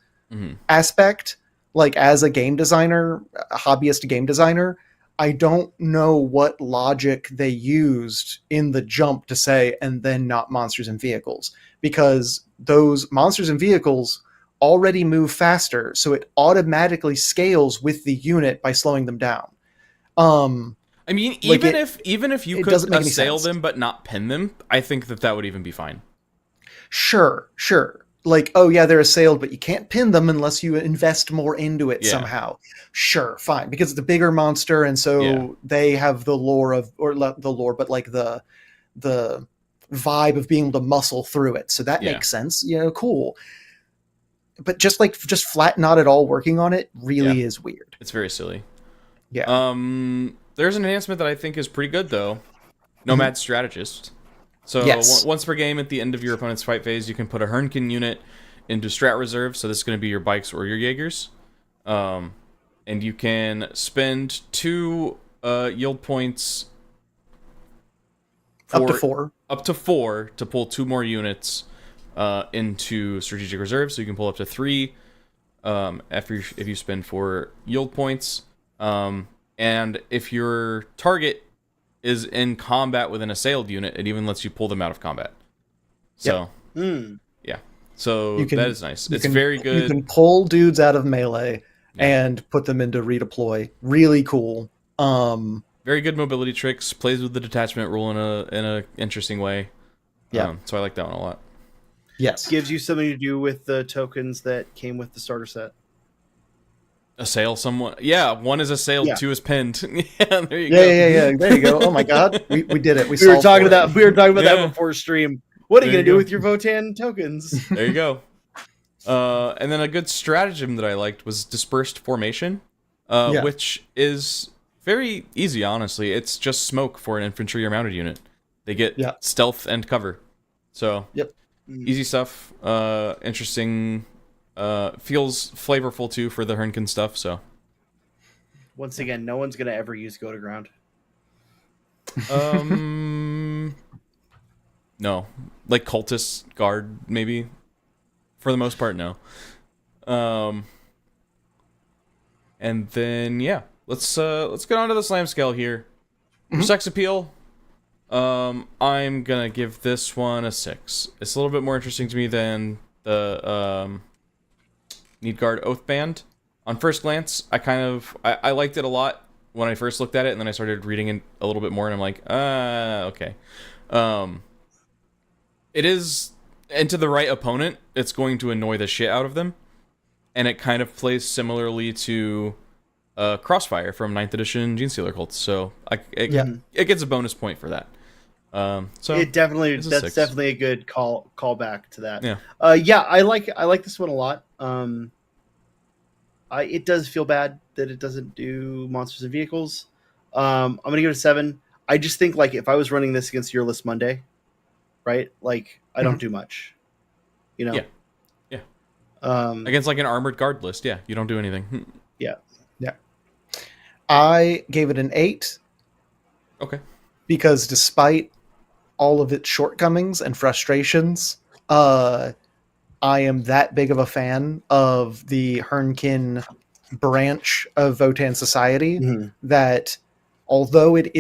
aspect, like as a game designer, a hobbyist game designer, I don't know what logic they used in the jump to say, and then not monsters and vehicles, because those monsters and vehicles already move faster, so it automatically scales with the unit by slowing them down. I mean, even if you could assail them but not pin them, I think that would even be fine. Sure. like, oh yeah, they're assailed, but you can't pin them unless you invest more into it Yeah. somehow. Sure, fine, because it's a bigger monster, and so Yeah. they have the lore of, or not the lore, but like the vibe of being able to muscle through it. So that Yeah. makes sense. Cool. But just flat not at all working on it really is weird. It's very silly. Yeah. There's an enhancement that I think is pretty good though. Nomad Strategist. So Yes. once per game at the end of your opponent's fight phase, you can put a Hernkin unit into strat reserve. So this is going to be your bikes or your Jaegers. And you can spend 2 yield points Up to 4. Up to 4 to pull 2 more units into strategic reserve. So you can pull up to 3 if you spend 4 yield points. And if your target is in combat with an assailed unit, it even lets you pull them out of combat. So, yeah. So that is nice. It's very good. You can pull dudes out of melee and put them into redeploy. Really cool. Very good mobility tricks. Plays with the detachment rule in a interesting way. Yeah. So I like that one a lot. Yes. Gives you something to do with the tokens that came with the starter set. Assail someone. Yeah, 1 is assailed, 2 is pinned. Yeah, there you go. Yeah. There you go. Oh my god, we did it. We were talking about that before stream. What are you There gonna you do go. with your Votann tokens? There you go. And then a good stratagem that I liked was dispersed formation, which is very easy, honestly. It's just smoke for an infantry or mounted unit. They get stealth and cover. So easy stuff. Interesting. Feels flavorful too for the Hernkin stuff. So Once again, no one's gonna ever use go to ground. No, like cultist guard maybe. For the most part, no. And then let's get on to the slam scale here. For sex appeal, I'm gonna give this one a 6. It's a little bit more interesting to me than the Needgaard Oath Band. On first glance, I liked it a lot when I first looked at it, and then I started reading it a little bit more, and I'm like, okay. It is, and to the right opponent, it's going to annoy the shit out of them, and it kind of plays similarly to Crossfire from 9th edition Genestealer Cults, so it gets a bonus point for that. So That's definitely a good call back to that. I like this one a lot. It does feel bad that it doesn't do monsters and vehicles. I'm gonna give it a 7. I just think like if I was running this against your list Monday, right? Like I don't do much, Yeah. Against like an armored guard list, you don't do anything. Yeah. I gave it an 8. Okay. Because despite all of its shortcomings and frustrations, I am that big of a fan of the Hernkin branch of Votann Society that although it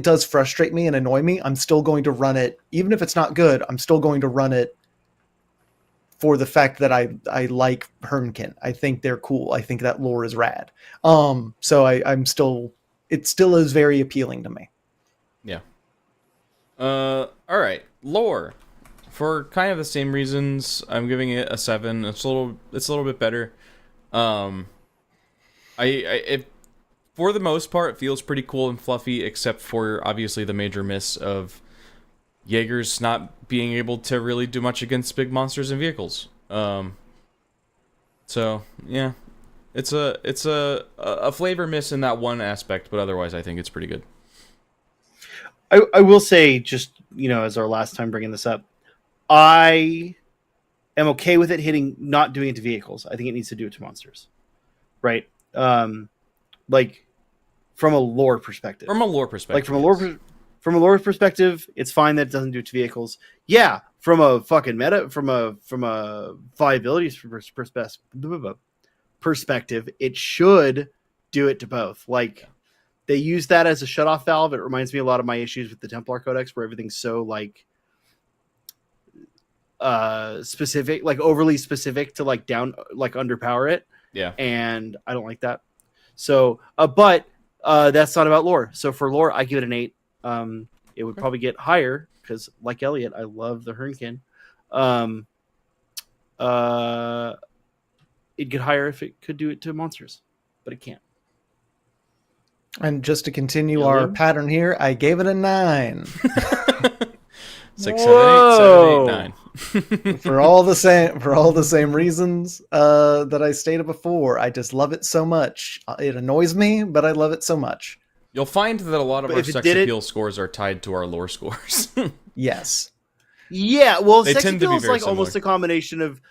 does frustrate me and annoy me, I'm still going to run it. Even if it's not good, I'm still going to run it for the fact that I like Hernkin. I think they're cool. I think that lore is rad. So it still is very appealing to me. Yeah. All right. Lore. For kind of the same reasons, I'm giving it a 7. It's a little bit better. It for the most part, it feels pretty cool and fluffy, except for obviously the major miss of Jaegers not being able to really do much against big monsters and vehicles. So yeah, it's a flavor miss in that one aspect, but otherwise I think it's pretty good. I will say, just as our last time bringing this up, I am okay with it not doing it to vehicles. I think it needs to do it to monsters, right? Like from a lore perspective. From a lore perspective, it's fine that it doesn't do it to vehicles. Yeah, from a fucking from a viability perspective, it should do it to both. Like they use that as a shutoff valve. It reminds me a lot of my issues with the Templar Codex, where everything's so specific, like overly specific to underpower it. Yeah. And I don't like that. So, but that's not about lore. So for lore, I give it an 8. It would probably get higher because, like Elliot, I love the Hernkin. Um, it'd get higher if it could do it to monsters, but it can't. And just to continue our Ilium? pattern here, I gave it a 9 6, 7, 8, 9. for all the same reasons that I stated before. I just love it so much. It annoys me, but I love it so much. You'll find that a lot of But our if it sex did it- appeal scores are tied to our lore scores. Yes. Yeah, well, They sex tend to appeal be is very like almost similar. a combination of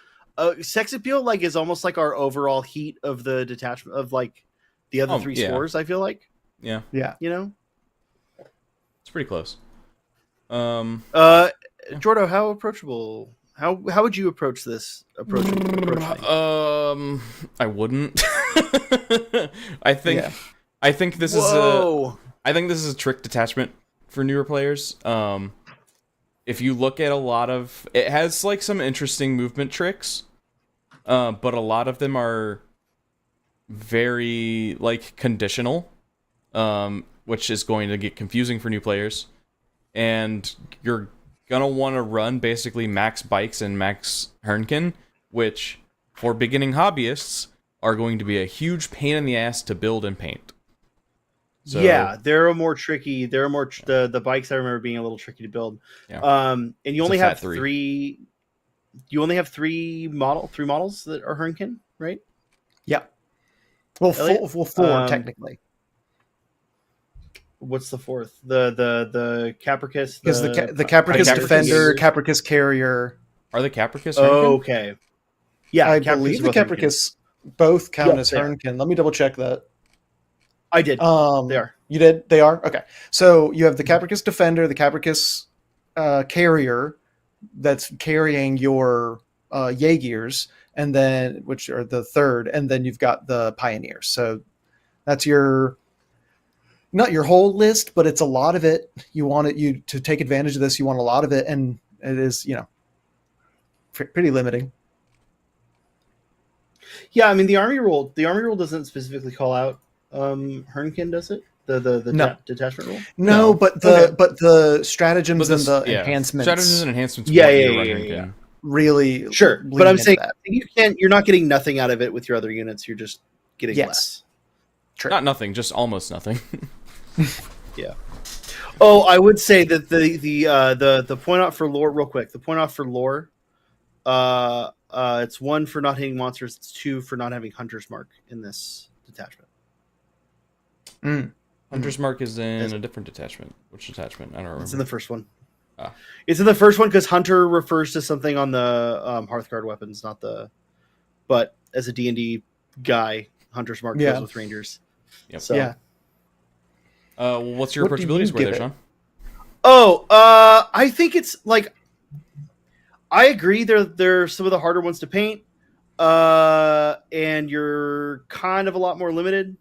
sex appeal. Like is almost like our overall heat of the detachment of like the other three yeah. scores. I feel like Yeah, Yeah. you know. it's pretty close. Jordo, how approachable? How would you approach this? Approach me? I wouldn't. I think Yeah. I think this is Whoa. I think this is a trick detachment for newer players. If you look at a lot of it has like some interesting movement tricks, but a lot of them are very like conditional, which is going to get confusing for new players. And you're gonna want to run basically max bikes and max Hernkin, which for beginning hobbyists are going to be a huge pain in the ass to build and paint. So, Yeah, they're more tricky. They're more the bikes. I remember being a little tricky to build. Yeah. And you It's only a fat have three. three. You only have three models that are Hernkin, right? Yeah. Well, Elliot? four technically, What's the fourth? The Capricus. because the Capricus Capricus Defender, is- Capricus Carrier. Are the Capricus Hernkin? Oh, okay. Yeah, I Capricus believe are the both Hernkin. Capricus both count Yes, as they are. Hernkin. Let me double check that. I did. They are. You did? They are? Okay. So you have the Capricus Defender, the Capricus Carrier that's carrying your Jaegers, and then which are the third, and then you've got the Pioneers. So that's your not your whole list, but it's a lot of it. You want you to take advantage of this. You want a lot of it, and it is pretty limiting. Yeah, I mean the army rule. The army rule doesn't specifically call out Hernkin, does it? The No. detachment rule. No, No. but Okay. the stratagems But and the yeah. enhancements Strategies and enhancements. Yeah, want you yeah, to run yeah, Hernkin. yeah. really Sure, lean but I'm into saying that. you're not getting nothing out of it with your other units. You're just getting Yes. less. True. Not nothing, just almost nothing. Yeah. Oh, I would say that the point out for lore real quick. The point out for lore, it's 1 for not hitting monsters. It's 2 for not having Hunter's Mark in this detachment. Mm. Hunter's Mark is in Yes. a different detachment. Which detachment? I don't remember. It's in the first one. Ah. It's in the first one because Hunter refers to something on the Hearthguard weapons, not the. But as a D&D guy, Hunter's Mark Yeah. goes with Rangers. Yep. So. Yeah. Well, what's your What do approachability you score give there, it? Sean? Oh, I think it's like I agree. They're some of the harder ones to paint, and you're kind of a lot more limited.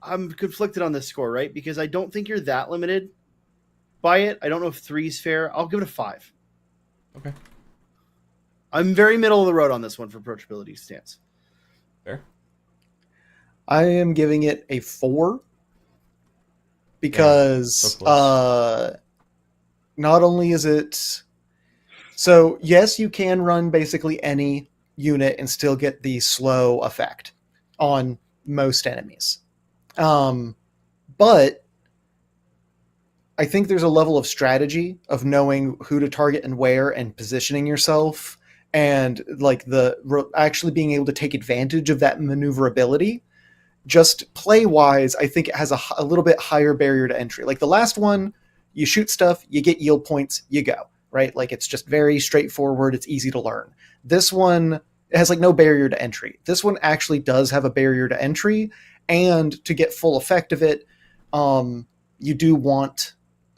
I'm conflicted on this score, right? Because I don't think you're that limited by it. I don't know if 3's fair. I'll give it a 5. Okay. I'm very middle of the road on this one for approachability stance. Fair. I am giving it a 4 because so close. not only is it so yes, you can run basically any unit and still get the slow effect on most enemies. But I think there's a level of strategy of knowing who to target and where and positioning yourself and like actually being able to take advantage of that maneuverability. Just play wise, I think it has a little bit higher barrier to entry. Like the last one, you shoot stuff, you get yield points, you go, right? Like it's just very straightforward. It's easy to learn. This one, it has like no barrier to entry. This one actually does have a barrier to entry, and to get full effect of it, you do want,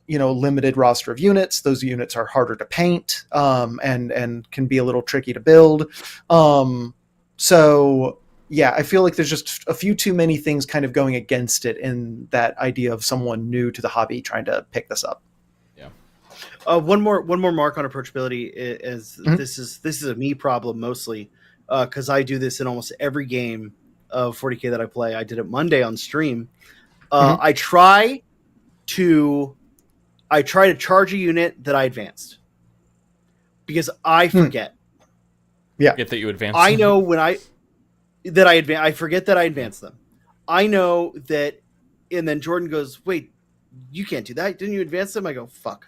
limited roster of units. Those units are harder to paint, and can be a little tricky to build. So yeah, I feel like there's just a few too many things kind of going against it in that idea of someone new to the hobby trying to pick this up. Yeah. One more mark on approachability is Mhm. this is a me problem mostly because I do this in almost every game of 40K that I play. I did it Monday on stream. Mhm. I try to I try to charge a unit that I advanced because I forget. Get that you advance. I know when I advance. I forget that I advanced them. I know that, and then Jordan goes, "Wait, you can't do that. Didn't you advance them?" I go, "Fuck."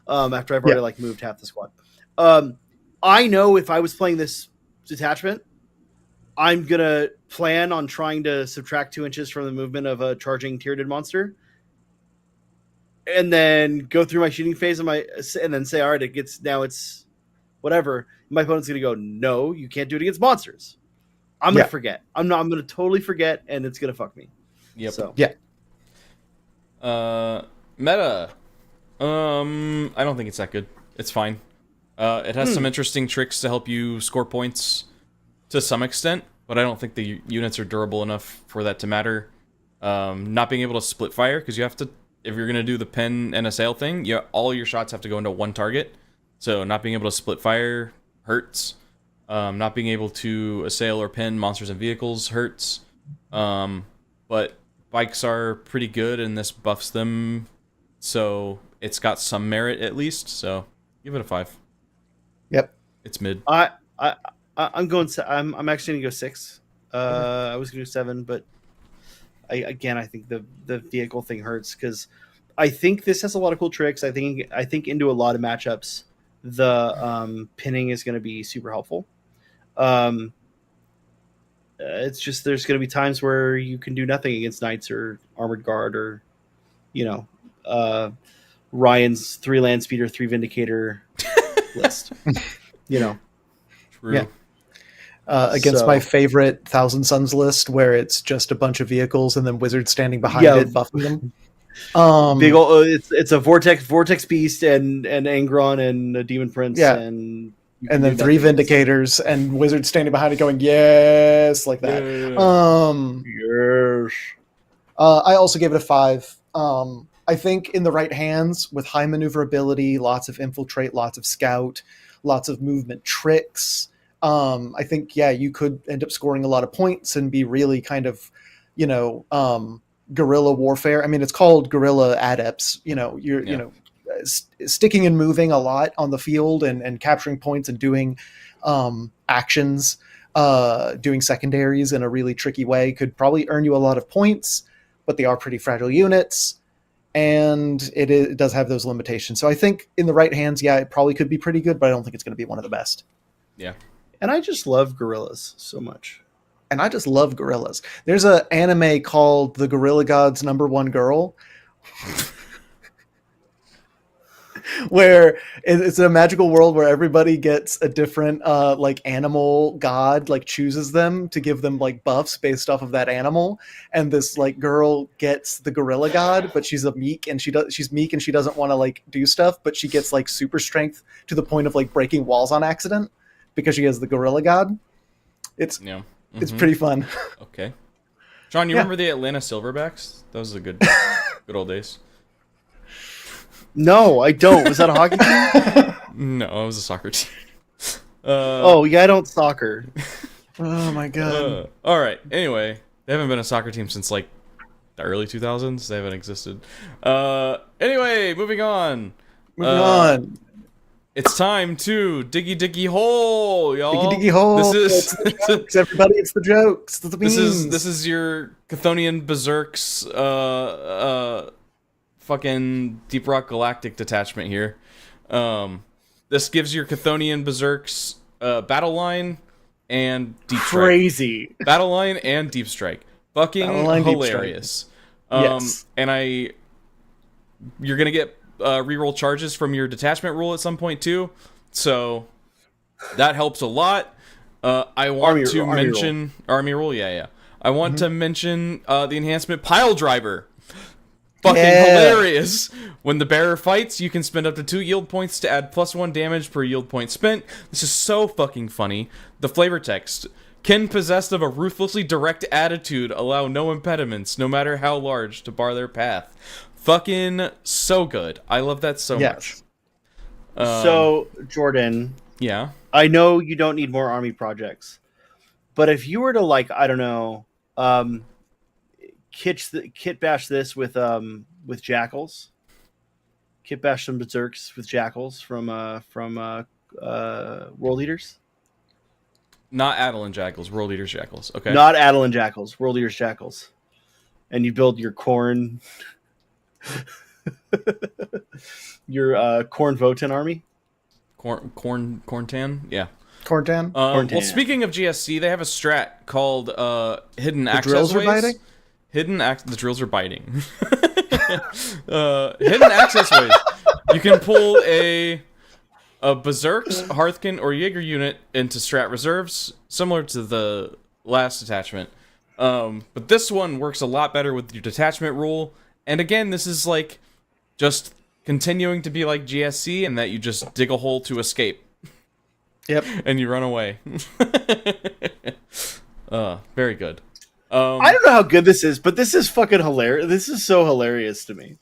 After I've already like moved half the squad. I know if I was playing this detachment, I'm gonna plan on trying to subtract 2 inches from the movement of a charging tiered monster, and then go through my shooting phase and then say, "All right, it's whatever." My opponent's gonna go, "No, you can't do it against monsters." I'm gonna forget. I'm gonna totally forget, and it's gonna fuck me. Yep. So meta. I don't think it's that good. It's fine. It has some interesting tricks to help you score points to some extent, but I don't think the units are durable enough for that to matter. Not being able to split fire, because you have to, if you're going to do the pen and assail thing, all your shots have to go into one target. So not being able to split fire hurts. Not being able to assail or pin monsters and vehicles hurts. But bikes are pretty good, and this buffs them, so it's got some merit at least. So give it a 5. Yep. It's mid. I'm going. I'm actually gonna go 6. I was gonna do 7, but I think the vehicle thing hurts because I think this has a lot of cool tricks. I think into a lot of matchups, the pinning is going to be super helpful. It's just there's going to be times where you can do nothing against knights or armored guard or, Ryan's 3 land speeder, 3 vindicator list. True. Yeah. Against my favorite Thousand Suns list, where it's just a bunch of vehicles and then wizards standing behind it buffing them. Big old, it's a vortex beast and Angron and a demon prince and then 3 vindicators and wizards standing behind it going yes like that. Yes. I also gave it a 5. I think in the right hands with high maneuverability, lots of infiltrate, lots of scout, lots of movement tricks. I think you could end up scoring a lot of points and be really kind of, guerrilla warfare. I mean, it's called guerrilla adepts. Sticking and moving a lot on the field and capturing points and doing actions, doing secondaries in a really tricky way could probably earn you a lot of points, but they are pretty fragile units, and it does have those limitations. So I think in the right hands, it probably could be pretty good, but I don't think it's going to be one of the best. Yeah. And I just love gorillas so much. And I just love gorillas. There's an anime called The Gorilla God's Number One Girl, where it's a magical world where everybody gets a different animal god, chooses them to give them buffs based off of that animal. And this girl gets the gorilla god, but she's meek and she doesn't want to do stuff, but she gets super strength to the point of breaking walls on accident because she has the gorilla god. It's pretty fun. Okay. John, you remember the Atlanta Silverbacks? Those are the good old days. No, I don't. Was that a hockey team? No, it was a soccer team. I don't soccer. Oh my god. All right. Anyway, they haven't been a soccer team since the early 2000s. They haven't existed. Anyway, moving on. It's time to diggy hole, y'all. Diggy hole. This is jokes, everybody. It's the jokes. It's the memes. This is your Chthonian Berserks, fucking Deep Rock Galactic detachment here. This gives your Chthonian Berserks battle line and deep strike. Crazy battle line and deep strike. Fucking hilarious. Yes. And you're gonna get reroll charges from your detachment rule at some point too, so that helps a lot. I want to mention army rule. I want to mention the enhancement pile driver. Fucking hilarious. When the bearer fights, you can spend up to 2 yield points to add +1 damage per yield point spent. This is so fucking funny. The flavor text: Kin possessed of a ruthlessly direct attitude allow no impediments, no matter how large, to bar their path. Fucking so good. I love that so much. So, Jordan. Yeah? I know you don't need more army projects, but if you were to, I don't know, kit bash this with jackals, kit bash some berserks with jackals from World Eaters. Not Adeline Jackals, World Eaters Jackals. Okay. Not Adeline Jackals, World Eaters Jackals. And you build your corn, your corn Votann army. Corntan? Yeah. Corntan? Well, speaking of GSC, they have a strat called Hidden Access drills are Ways. biting? The drills are biting. Hidden Access Ways. You can pull a Berserks, Hearthkin, or Jaeger unit into strat reserves, similar to the last detachment. But this one works a lot better with your detachment rule. And again, this is like just continuing to be like GSC in that you just dig a hole to escape. Yep. And you run away. Very good. I don't know how good this is, but this is fucking hilarious. This is so hilarious to me.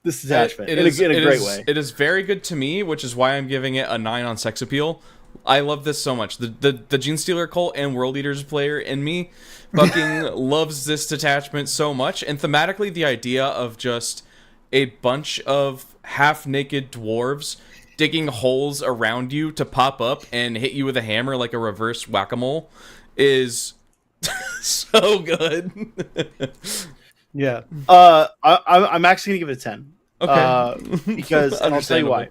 This detachment, in a great way. It is very good to me, which is why I'm giving it a 9 on sex appeal. I love this so much. The Gene Stealer cult and World Eaters player in me fucking loves this detachment so much. And thematically, the idea of just a bunch of half-naked dwarves digging holes around you to pop up and hit you with a hammer like a reverse whack-a-mole is so good. Yeah. I'm actually gonna give it a 10. Okay. Because and I'll tell you why.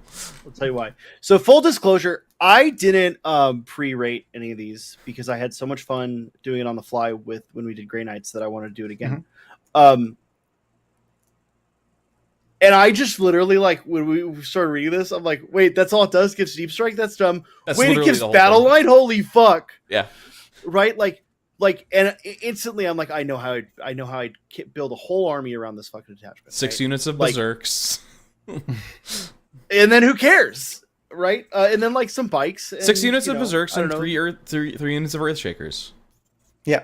So full disclosure, I didn't pre-rate any of these because I had so much fun doing it on the fly when we did Grey Knights that I wanted to do it again. And I just literally, like, when we started reading this, I'm like, wait, that's all it does? Gives Deep Strike? That's dumb. Wait, it gives Battle Line? Holy fuck. Yeah. Right? Like, and instantly I'm like, I know how I'd build a whole army around this fucking detachment. 6 units of Berserks. And then who cares? Right? And then, like, some bikes. And, 6 units of Berserks and 3 units of Earthshakers. Yeah.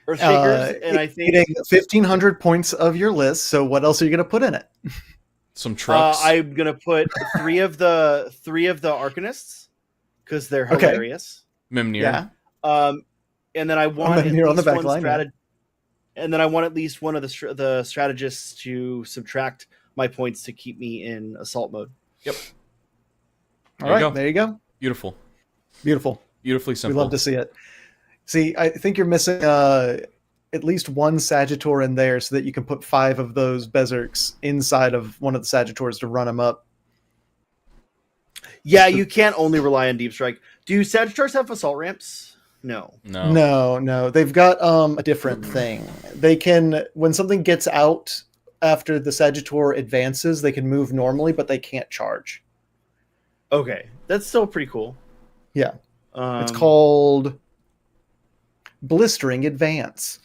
Earthshakers, and I think... Getting 1,500 points of your list, so what else are you going to put in it? Some trucks. I'm gonna put three of the Arcanists because they're hilarious. Mimnir. Yeah. And then I want Mimnir on the back line. And then I want at least one of the strategists to subtract my points to keep me in assault mode. Yep. All right, there you go. Beautiful. Beautifully simple. We love to see it. See, I think you're missing at least one Sagittor in there so that you can put 5 of those Berserks inside of one of the Sagittors to run them up. Yeah, you can't only rely on Deep Strike. Do Sagittars have assault ramps? No. They've got a different thing. They can, when something gets out after the Sagittor advances, they can move normally, but they can't charge. Okay, that's still pretty cool. Yeah. It's called Blistering Advance.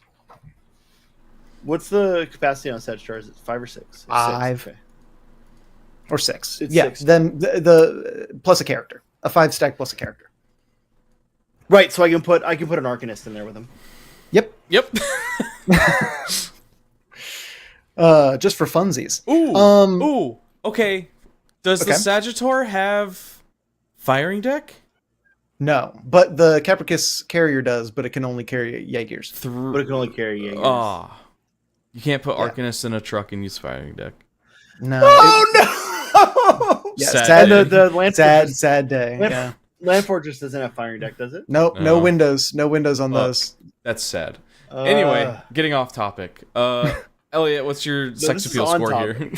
What's the capacity on Sagittars? Is it 5 or 6? 5. Okay. Or 6. It's yeah, 6. Then the plus a character. A 5 stack plus a character. Right, so I can put an Arcanist in there with him. Yep. Just for funsies. Ooh. Okay. Does the Sagittor have firing deck? No, but the Capricus carrier does, but it can only carry Jaegers. But it can only carry Jaegers. Ah. You can't put Arcanist in a truck and use firing deck. No. Oh, no! Yeah, sad day. Land Fortress doesn't have firing deck, does it? Nope, no windows. No windows on those. That's sad. Anyway, getting off topic. Elliot, what's your sex appeal score here?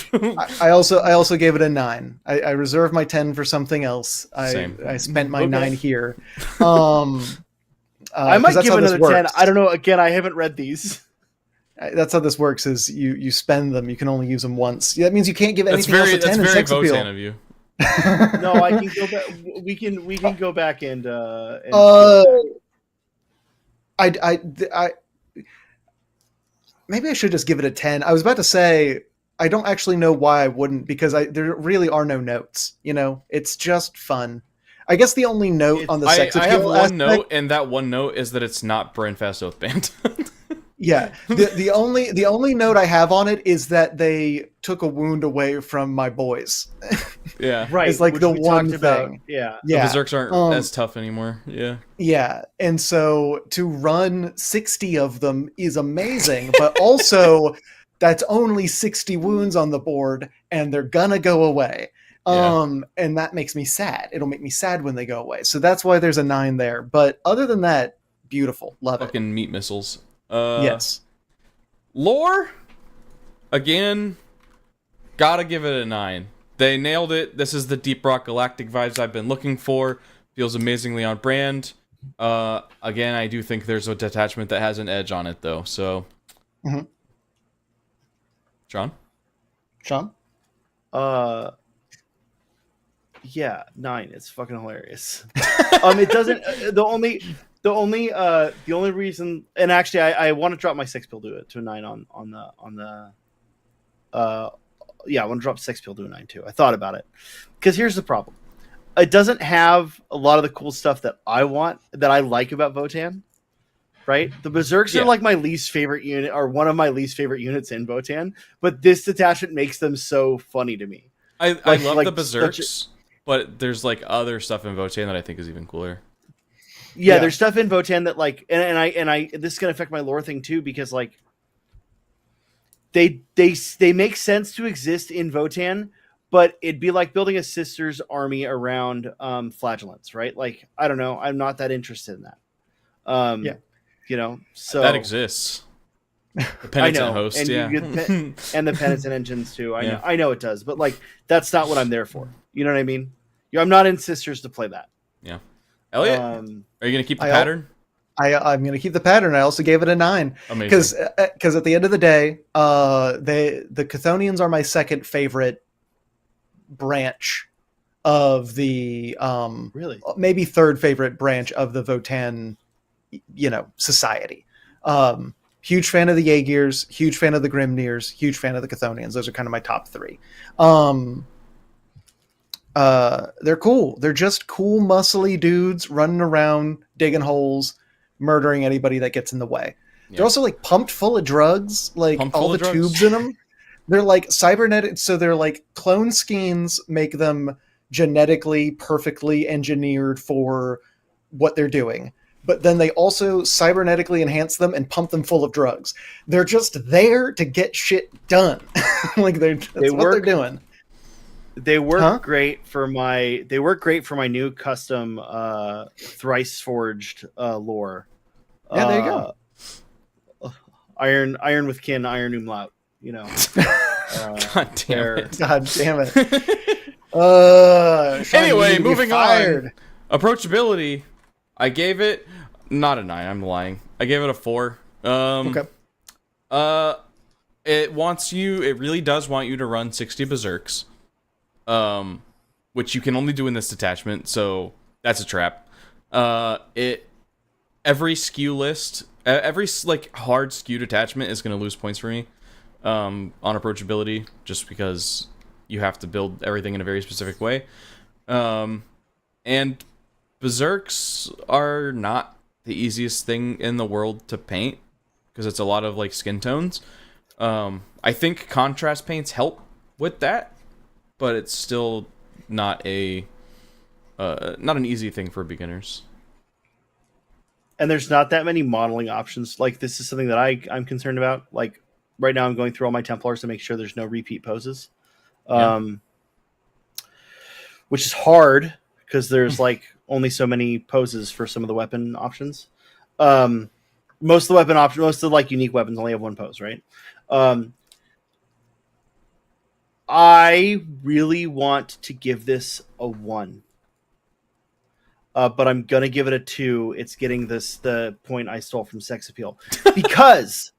I also gave it a 9. I reserved my 10 for something else. Same. I spent my 9 here. I might give another 10. I don't know. Again, I haven't read these. That's how this works. Is you spend them. You can only use them once. That means you can't give anything else a 10 in sex appeal. That's very Votann of you. No, I can go back. We can go back and I maybe I should just give it a 10. I was about to say I don't actually know why I wouldn't, because there really are no notes. You know, it's just fun. I guess the only note on the sex appeal I have one note, and that one note is that it's not Brandfast Oath Band. Yeah, the only note I have on it is that they took a wound away from my boys. Yeah, right. It's like the one thing. Yeah, the Berserks aren't as tough anymore. Yeah, and so to run 60 of them is amazing, but also that's only 60 wounds on the board, and they're gonna go away. And that makes me sad. It'll make me sad when they go away. So that's why there's a 9 there. But other than that, beautiful. Love it. Fucking meat missiles. Yes. Lore, again, gotta give it a 9. They nailed it. This is the Deep Rock Galactic vibes I've been looking for. Feels amazingly on brand. Again, I do think there's a detachment that has an edge on it, though. So, Sean? Yeah, 9. It's fucking hilarious. It doesn't. The only reason, and actually, I want to drop my 6-pill to a 9 on the. Yeah, I want to drop 6-pill to a 9 too. I thought about it because here's the problem. It doesn't have a lot of the cool stuff that I like about Votann. Right, the Berserks are like my least favorite unit, or one of my least favorite units in Votann. But this detachment makes them so funny to me. I love the Berserks, but there's like other stuff in Votann that I think is even cooler. Yeah, there's stuff in Votann that like, and I this is gonna affect my lore thing too, because like they make sense to exist in Votann, but it'd be like building a sister's army around flagellants, right? Like, I don't know, I'm not that interested in that. You know, so that exists. The penitent host, and and the penitent engines too. I know it does, but like that's not what I'm there for. You know what I mean? I'm not in Sisters to play that. Yeah, Elliot, are you gonna keep the pattern? I'm gonna keep the pattern. I also gave it a 9 because at the end of the day, the Chthonians are my second favorite branch of the really maybe third favorite branch of the Votann, society. Huge fan of the Jaegirs, huge fan of the Grimnirs, huge fan of the Chthonians. Those are kind of my top 3. They're cool. They're just cool, muscly dudes running around, digging holes, murdering anybody that gets in the way. They're also like pumped full of drugs, like all the tubes in them. They're like cybernetic, so they're like clone schemes make them genetically perfectly engineered for what they're doing. But then they also cybernetically enhance them and pump them full of drugs. They're just there to get shit done. Like that's what they're doing. They work great for my new custom thrice forged lore. Yeah, there you go. Iron with kin, iron umlaut. God damn it. God damn it. Anyway, moving on. Approachability. I gave it not a 9. I'm lying. I gave it a 4. Okay. It really does want you to run 60 berserks, which you can only do in this detachment. So that's a trap. Every skew list, every like hard skew detachment is going to lose points for me on approachability, just because you have to build everything in a very specific way. And berserks are not the easiest thing in the world to paint because it's a lot of like skin tones. I think contrast paints help with that, but it's still not an easy thing for beginners. And there's not that many modeling options. Like, this is something that I'm concerned about. Like, right now I'm going through all my Templars to make sure there's no repeat poses. Which is hard because there's like only so many poses for some of the weapon options. Most of the weapon options, most of the like unique weapons only have one pose, right? I really want to give this a 1. But I'm going to give it a 2. It's getting the point I stole from Sex Appeal. Because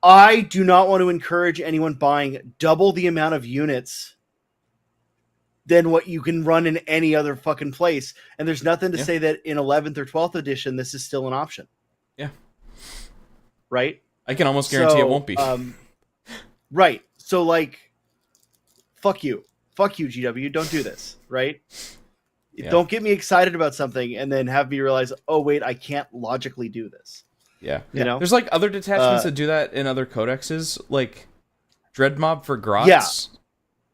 I do not want to encourage anyone buying double the amount of units than what you can run in any other fucking place. And there's nothing to say that in 11th or 12th edition, this is still an option. Yeah. Right? I can almost guarantee it won't be. Right. So, like, fuck you. Fuck you, GW. Don't do this. Right? Yeah. Don't get me excited about something and then have me realize, oh, wait, I can't logically do this. Yeah. You know? There's, like, other detachments that do that in other codexes, like Dreadmob for Grots,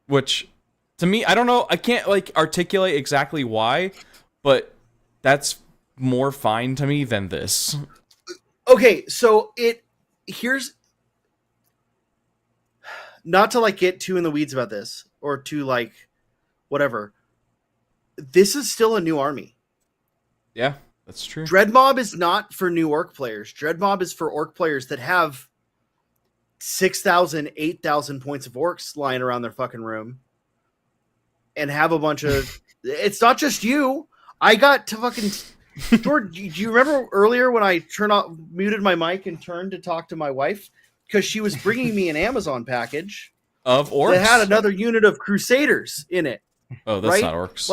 which, to me, I don't know, I can't, like, articulate exactly why, but that's more fine to me than this. Okay, so here's not to like get too in the weeds about this or to like whatever. This is still a new army. Yeah, that's true. Dreadmob is not for new orc players. Dreadmob is for orc players that have 6,000, 8,000 points of orcs lying around their fucking room and have a bunch of. It's not just you. I got to fucking. George, do you remember earlier when I muted my mic and turned to talk to my wife? Because she was bringing me an Amazon package Of orcs? that had another unit of Crusaders in it. Oh, that's right? not orcs.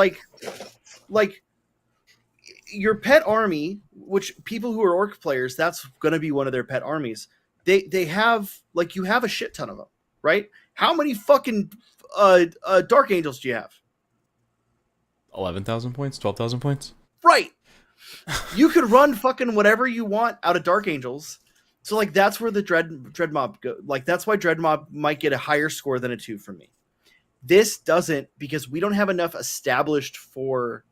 Like your pet army, which people who are orc players, that's going to be one of their pet armies. They have, like, you have a shit ton of them, right? How many fucking Dark Angels do you have? 11,000 points? 12,000 points? Right. You could run fucking whatever you want out of Dark Angels. So, like, that's where the Dread Mob go. Like, that's why Dread Mob might get a higher score than a 2 from me. This doesn't, because we don't have enough established for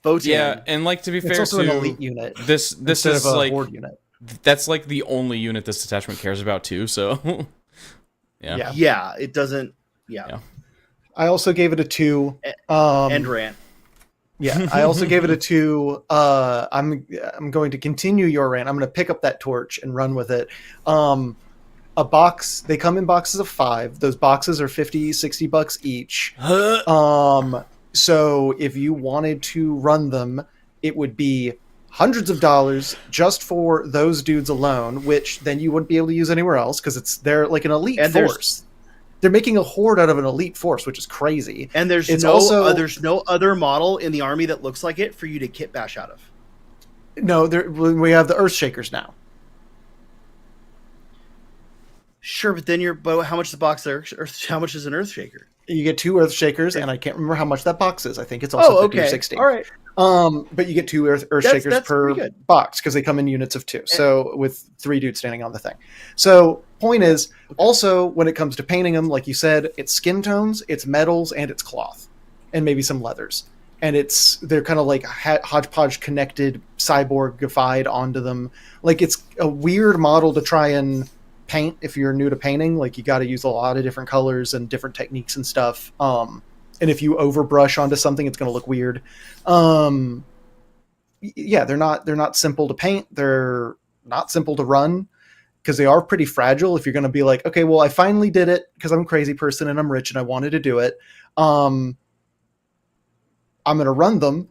Votann. Yeah, and like, to be fair, It's also too, an elite unit. This instead is of a like horde unit. that's like the only unit this detachment cares about too. So yeah. Yeah, it doesn't. Yeah. I also gave it a 2. And rant. Yeah, I also gave it a 2. I'm going to continue your rant. I'm going to pick up that torch and run with it. A box, they come in boxes of 5. Those boxes are $50-$60 each. So if you wanted to run them, it would be hundreds of dollars just for those dudes alone, which then you wouldn't be able to use anywhere else because they're like an elite force. They're making a horde out of an elite force, which is crazy. And there's It's there's no other model in the army that looks like it for you to kit bash out of. No, we have the Earthshakers now. Sure, but how much is the box there? How much is an Earthshaker? You get 2 Earthshakers, and I can't remember how much that box is. I think it's also 50 or 60. All right. But you get 2 Earthshakers That's per pretty good. box because they come in units of 2. So with 3 dudes standing on the thing. So point is, also when it comes to painting them, like you said, it's skin tones, it's metals, and it's cloth, and maybe some leathers. And they're kind of like hodgepodge connected, cyborgified onto them. Like it's a weird model to try and paint if you're new to painting. Like you got to use a lot of different colors and different techniques and stuff. And if you overbrush onto something, it's going to look weird. Yeah, they're not simple to paint. They're not simple to run because they are pretty fragile. If you're going to be like, okay, well, I finally did it because I'm a crazy person and I'm rich and I wanted to do it. I'm going to run them.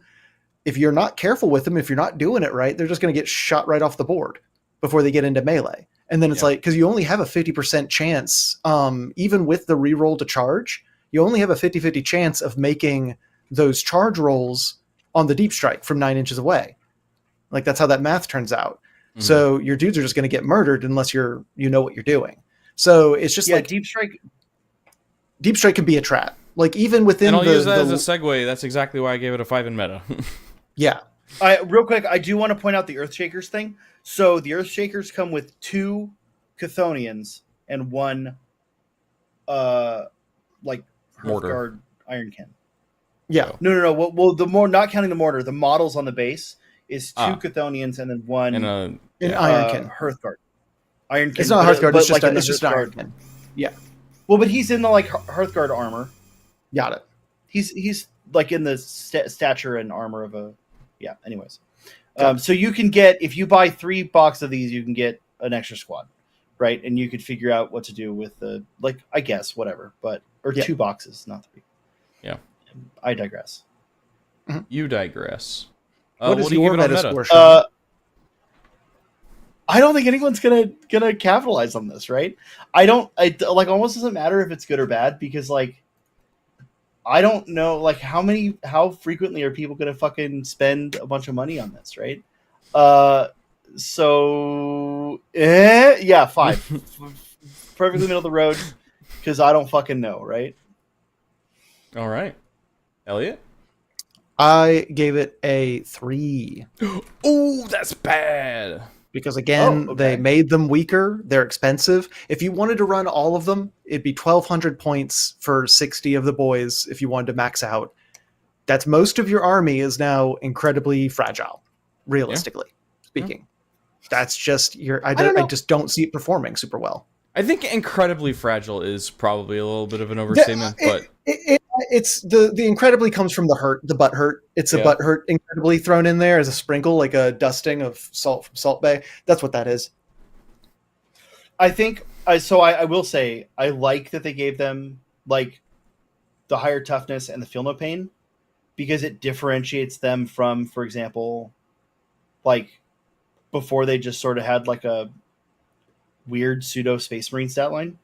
If you're not careful with them, if you're not doing it right, they're just going to get shot right off the board before they get into melee. And then it's like, because you only have a 50% chance, even with the reroll to charge, you only have a 50-50 chance of making those charge rolls on the deep strike from 9 inches away. Like that's how that math turns out. Mm-hmm. So your dudes are just going to get murdered unless you know what you're doing. So it's just like deep strike can be a trap. Like even within and I'll use that as a segue. That's exactly why I gave it a 5 in meta. Yeah. Real quick, I do want to point out the Earthshakers thing. So the Earthshakers come with 2 Chthonians and 1 like Hearthguard Ironkin. Yeah. No. Well, not counting the mortar, the models on the base is 2 Chthonians and then 1 an Ironkin. Hearthguard. Ironkin. It's not Hearthguard, it's just an Hearthguard. Ironkin. Yeah. Well, but he's in the like Hearthguard armor. Got it. He's like in the stature and armor of a. Yeah. Anyways, so you can get, if you buy 3 boxes of these, you can get an extra squad, right? And you could figure out what to do with the, like, I guess whatever, but 2 boxes, not 3. Yeah. I digress. You digress. What is do you your give it on meta meta? score, Sean? I don't think anyone's gonna capitalize on this, right? I like almost doesn't matter if it's good or bad because like. I don't know, like, how frequently are people going to fucking spend a bunch of money on this, right? Yeah, 5. Perfectly middle of the road, because I don't fucking know, right? All right. Elliot? I gave it a 3. Ooh, that's bad. Because again, they made them weaker. They're expensive. If you wanted to run all of them, it'd be 1,200 points for 60 of the boys if you wanted to max out. That's most of your army is now incredibly fragile, realistically speaking. that's just I don't know. just don't see it performing super well. I think incredibly fragile is probably a little bit of an overstatement, but It's the incredibly comes from the butt hurt. It's a butt hurt incredibly thrown in there as a sprinkle, like a dusting of salt from Salt Bay. That's what that is. I think I will say I like that they gave them like the higher toughness and the feel no pain because it differentiates them from, for example, like before they just sort of had like a weird pseudo Space Marine stat line.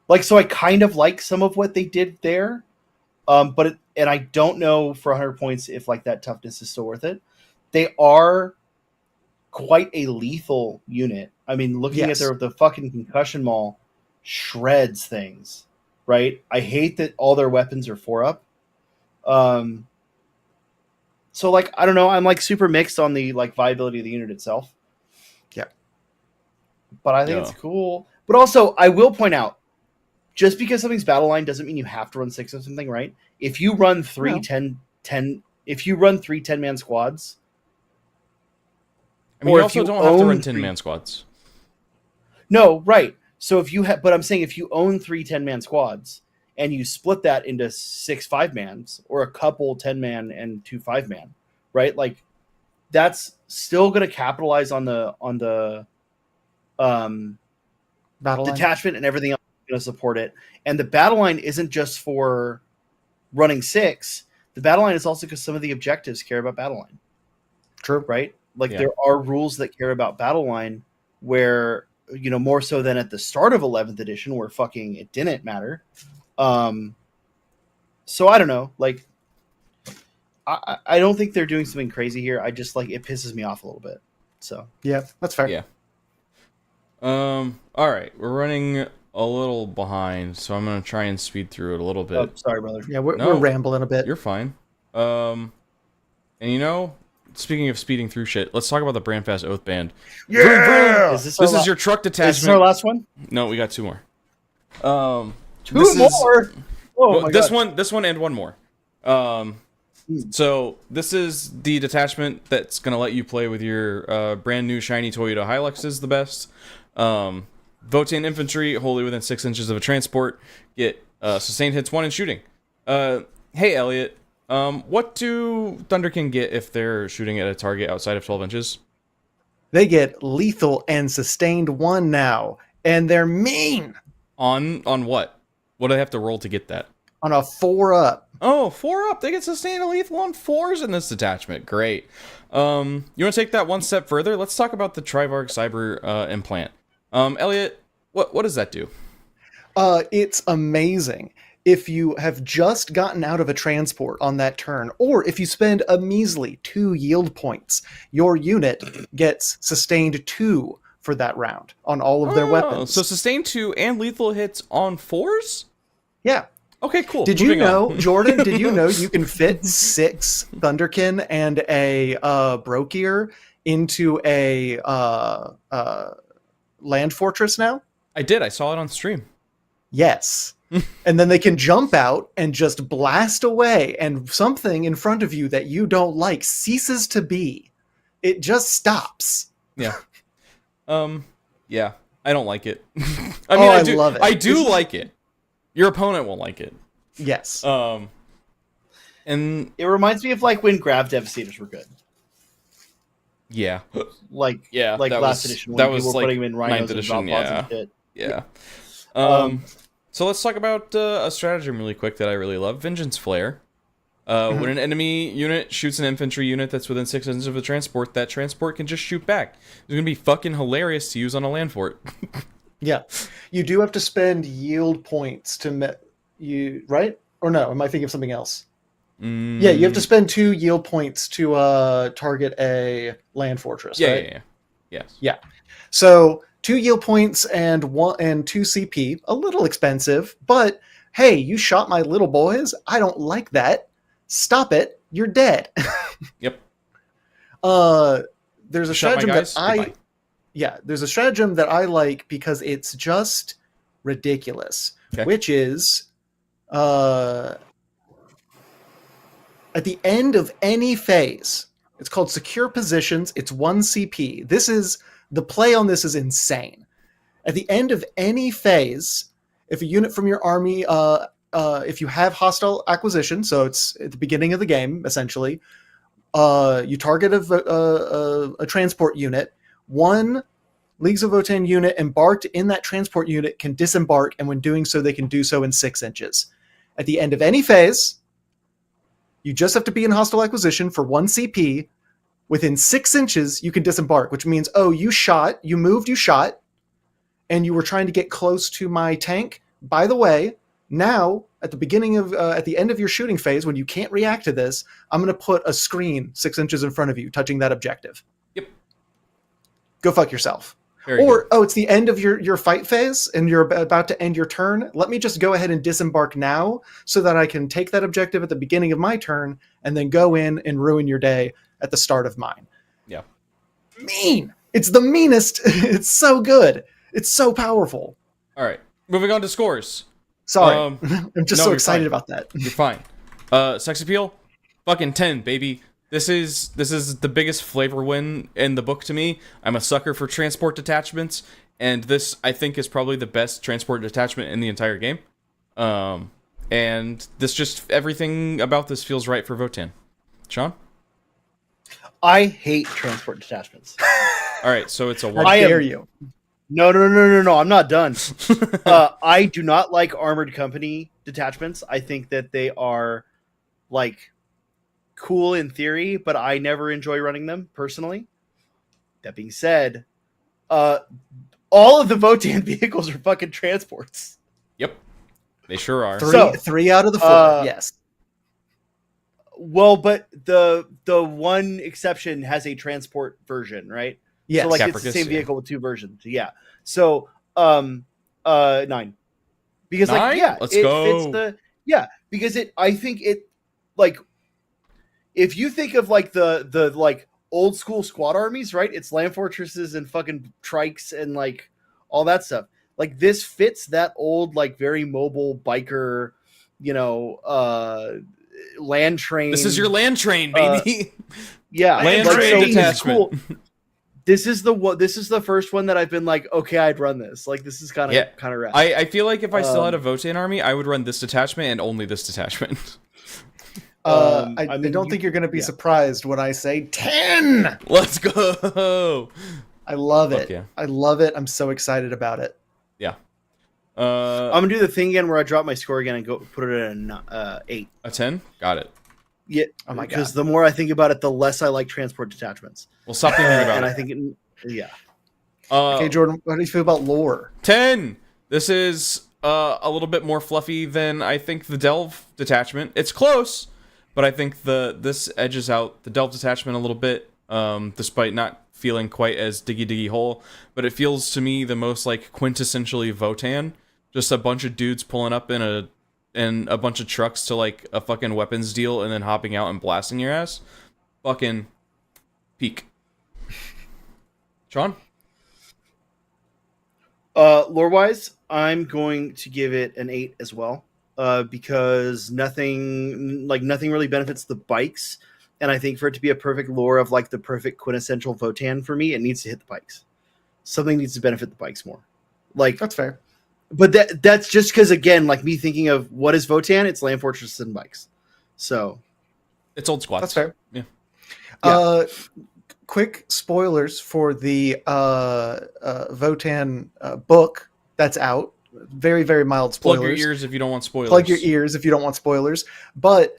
Like, so I kind of like some of what they did there. And I don't know for 100 points if like that toughness is still worth it. They are quite a lethal unit. I mean, looking at the fucking concussion maul shreds things, right? I hate that all their weapons are 4-up. So like, I don't know. I'm like super mixed on the like viability of the unit itself. Yeah. But I think it's cool. But also, I will point out, just because something's battle line doesn't mean you have to run 6 of something, right? If you run 3 if you run 3 10-man squads, I mean, you also don't have to run 10-man squads. No, right. So if you have, but I'm saying if you own 3 10-man squads and you split that into 6 5-mans or a couple 10-man and 2 5-man, right? Like that's still going to capitalize on the battle detachment and everything else going to support it. And the battle line isn't just for running 6. The battle line is also because some of the objectives care about battle line. True. Right? Like there are rules that care about battle line where, you know, more so than at the start of 11th edition where fucking it didn't matter. So I don't know. Like, I don't think they're doing something crazy here. I just like, it pisses me off a little bit. So yeah, that's fair. Yeah. All right, we're running a little behind, so I'm gonna try and speed through it a little bit. Oh, sorry, brother. Yeah, we're rambling a bit. You're fine. And you know, speaking of speeding through shit, let's talk about the Brandfast Oath Band. Yeah! Vroom, vroom. Is this is your truck detachment. Is this our last one? No, we got 2 more. 2 more? Oh my God. This one and one more. So this is the detachment that's going to let you play with your brand new shiny Toyota Hiluxes the best. Votann infantry, wholly within 6 inches of a transport, get sustained hits 1 in shooting. Hey, Elliot, what do Thunderkin get if they're shooting at a target outside of 12 inches? They get lethal and sustained 1 now, and they're mean. On what? What do they have to roll to get that? On a 4-up. Oh, 4-up. They get sustained and lethal on 4s in this detachment. Great. You want to take that one step further? Let's talk about the Trivarg Cyber implant. Elliot, what does that do? It's amazing. If you have just gotten out of a transport on that turn, or if you spend a measly 2 yield points, your unit gets sustained 2 for that round on all of their weapons. So sustained 2 and lethal hits on 4s? Yeah. Okay, cool. Did you know, Jordan, did you know you can fit 6 Thunderkin and a Brokier into a land fortress now? I did. I saw it on stream. Yes. And then they can jump out and just blast away, and something in front of you that you don't like ceases to be. It just stops. Yeah. Yeah. I don't like it. I love it. I do like it. Your opponent won't like it. Yes. And it reminds me of like when Grav Devastators were good. Yeah. Like last edition when that people was were like putting them in rhinos 9th edition, and drop pods and shit. Yeah. So let's talk about a stratagem really quick that I really love. Vengeance Flare. When an enemy unit shoots an infantry unit that's within 6 inches of a transport, that transport can just shoot back. It's going to be fucking hilarious to use on a land fort. Yeah. You do have to spend yield points to right? Or no, am I thinking of something else? Yeah, you have to spend 2 yield points to target a land fortress, right? Yeah. Yes. Yeah. So 2 yield points and 2 CP, a little expensive, but hey, you shot my little boys. I don't like that. Stop it. You're dead. Yep. There's a stratagem there's a stratagem that I like because it's just ridiculous, which is at the end of any phase It's called Secure Positions. It's 1 CP. The play on this is insane. At the end of any phase, if a unit from your army, if you have hostile acquisition, so it's at the beginning of the game, essentially, you target a transport unit. One Leagues of Votann unit embarked in that transport unit can disembark, and when doing so, they can do so in 6 inches. At the end of any phase, you just have to be in hostile acquisition for 1 CP. Within 6 inches, you can disembark, which means, you shot, and you were trying to get close to my tank. By the way, now, at the end of your shooting phase, when you can't react to this, I'm going to put a screen 6 inches in front of you, touching that objective. Yep. Go fuck yourself. Very good. It's the end of your fight phase, and you're about to end your turn. Let me just go ahead and disembark now, so that I can take that objective at the beginning of my turn, and then go in and ruin your day at the start of mine. Yeah. Mean. It's the meanest. It's so good. It's so powerful. All right. Moving on to scores. Sorry. I'm just so excited fine. about that. You're fine. Sex appeal? Fucking 10, baby. This is the biggest flavor win in the book to me. I'm a sucker for transport detachments, and this, I think, is probably the best transport detachment in the entire game. And this just, everything about this feels right for Votann. Sean? I hate transport detachments. All right, so it's a How 1. dare you? No, I'm not done. I do not like armored company detachments. I think that they are like cool in theory, but I never enjoy running them personally. That being said, all of the Votann vehicles are fucking transports. Yep, they sure are. Three out of the 4. Yes. Well, but the one exception has a transport version, right? Yes. So like it's Capricus, the same yeah. vehicle with 2 versions. Yeah. So 9. Because 9? like Let's it go. fits because I think it like if you think of like the like old school squad armies, right? It's land fortresses and fucking trikes and like all that stuff. Like this fits that old like very mobile biker, land train. This is your land train, baby. Yeah, Land train detachment. Cool. This is the first one that I've been like, okay, I'd run this. Like this is kind of rad. I feel like if I still had a Votann army, I would run this detachment and only this detachment. I don't think you're going to be surprised when I say 10. Let's go. I love it. Yeah. I love it. I'm so excited about it. Yeah. I'm gonna do the thing again where I drop my score again and go put it at an 8. A 10? Got it. Yeah. Oh my god. Because the more I think about it, the less I like transport detachments. We'll stop thinking about and it. I think Okay, Jordan, how do you feel about lore? 10. This is a little bit more fluffy than I think the Delve detachment. It's close, but I think this edges out the Delve detachment a little bit, despite not feeling quite as diggy hole. But it feels to me the most like quintessentially Votann, just a bunch of dudes pulling up in a bunch of trucks to like a fucking weapons deal and then hopping out and blasting your ass. Fucking peak. Sean? lore wise, I'm going to give it an 8 as well. Because nothing really benefits the bikes, and I think for it to be a perfect lore of like the perfect quintessential Votann for me, it needs to hit the bikes. Something needs to benefit the bikes more. Like That's fair. But that's just because, again, like me thinking of what is Votann, it's land fortresses and bikes. So it's old squads. That's fair. Yeah. Quick spoilers for the Votann book that's out. Very, very mild spoilers. Plug your ears if you don't want spoilers. Plug your ears if you don't want spoilers. But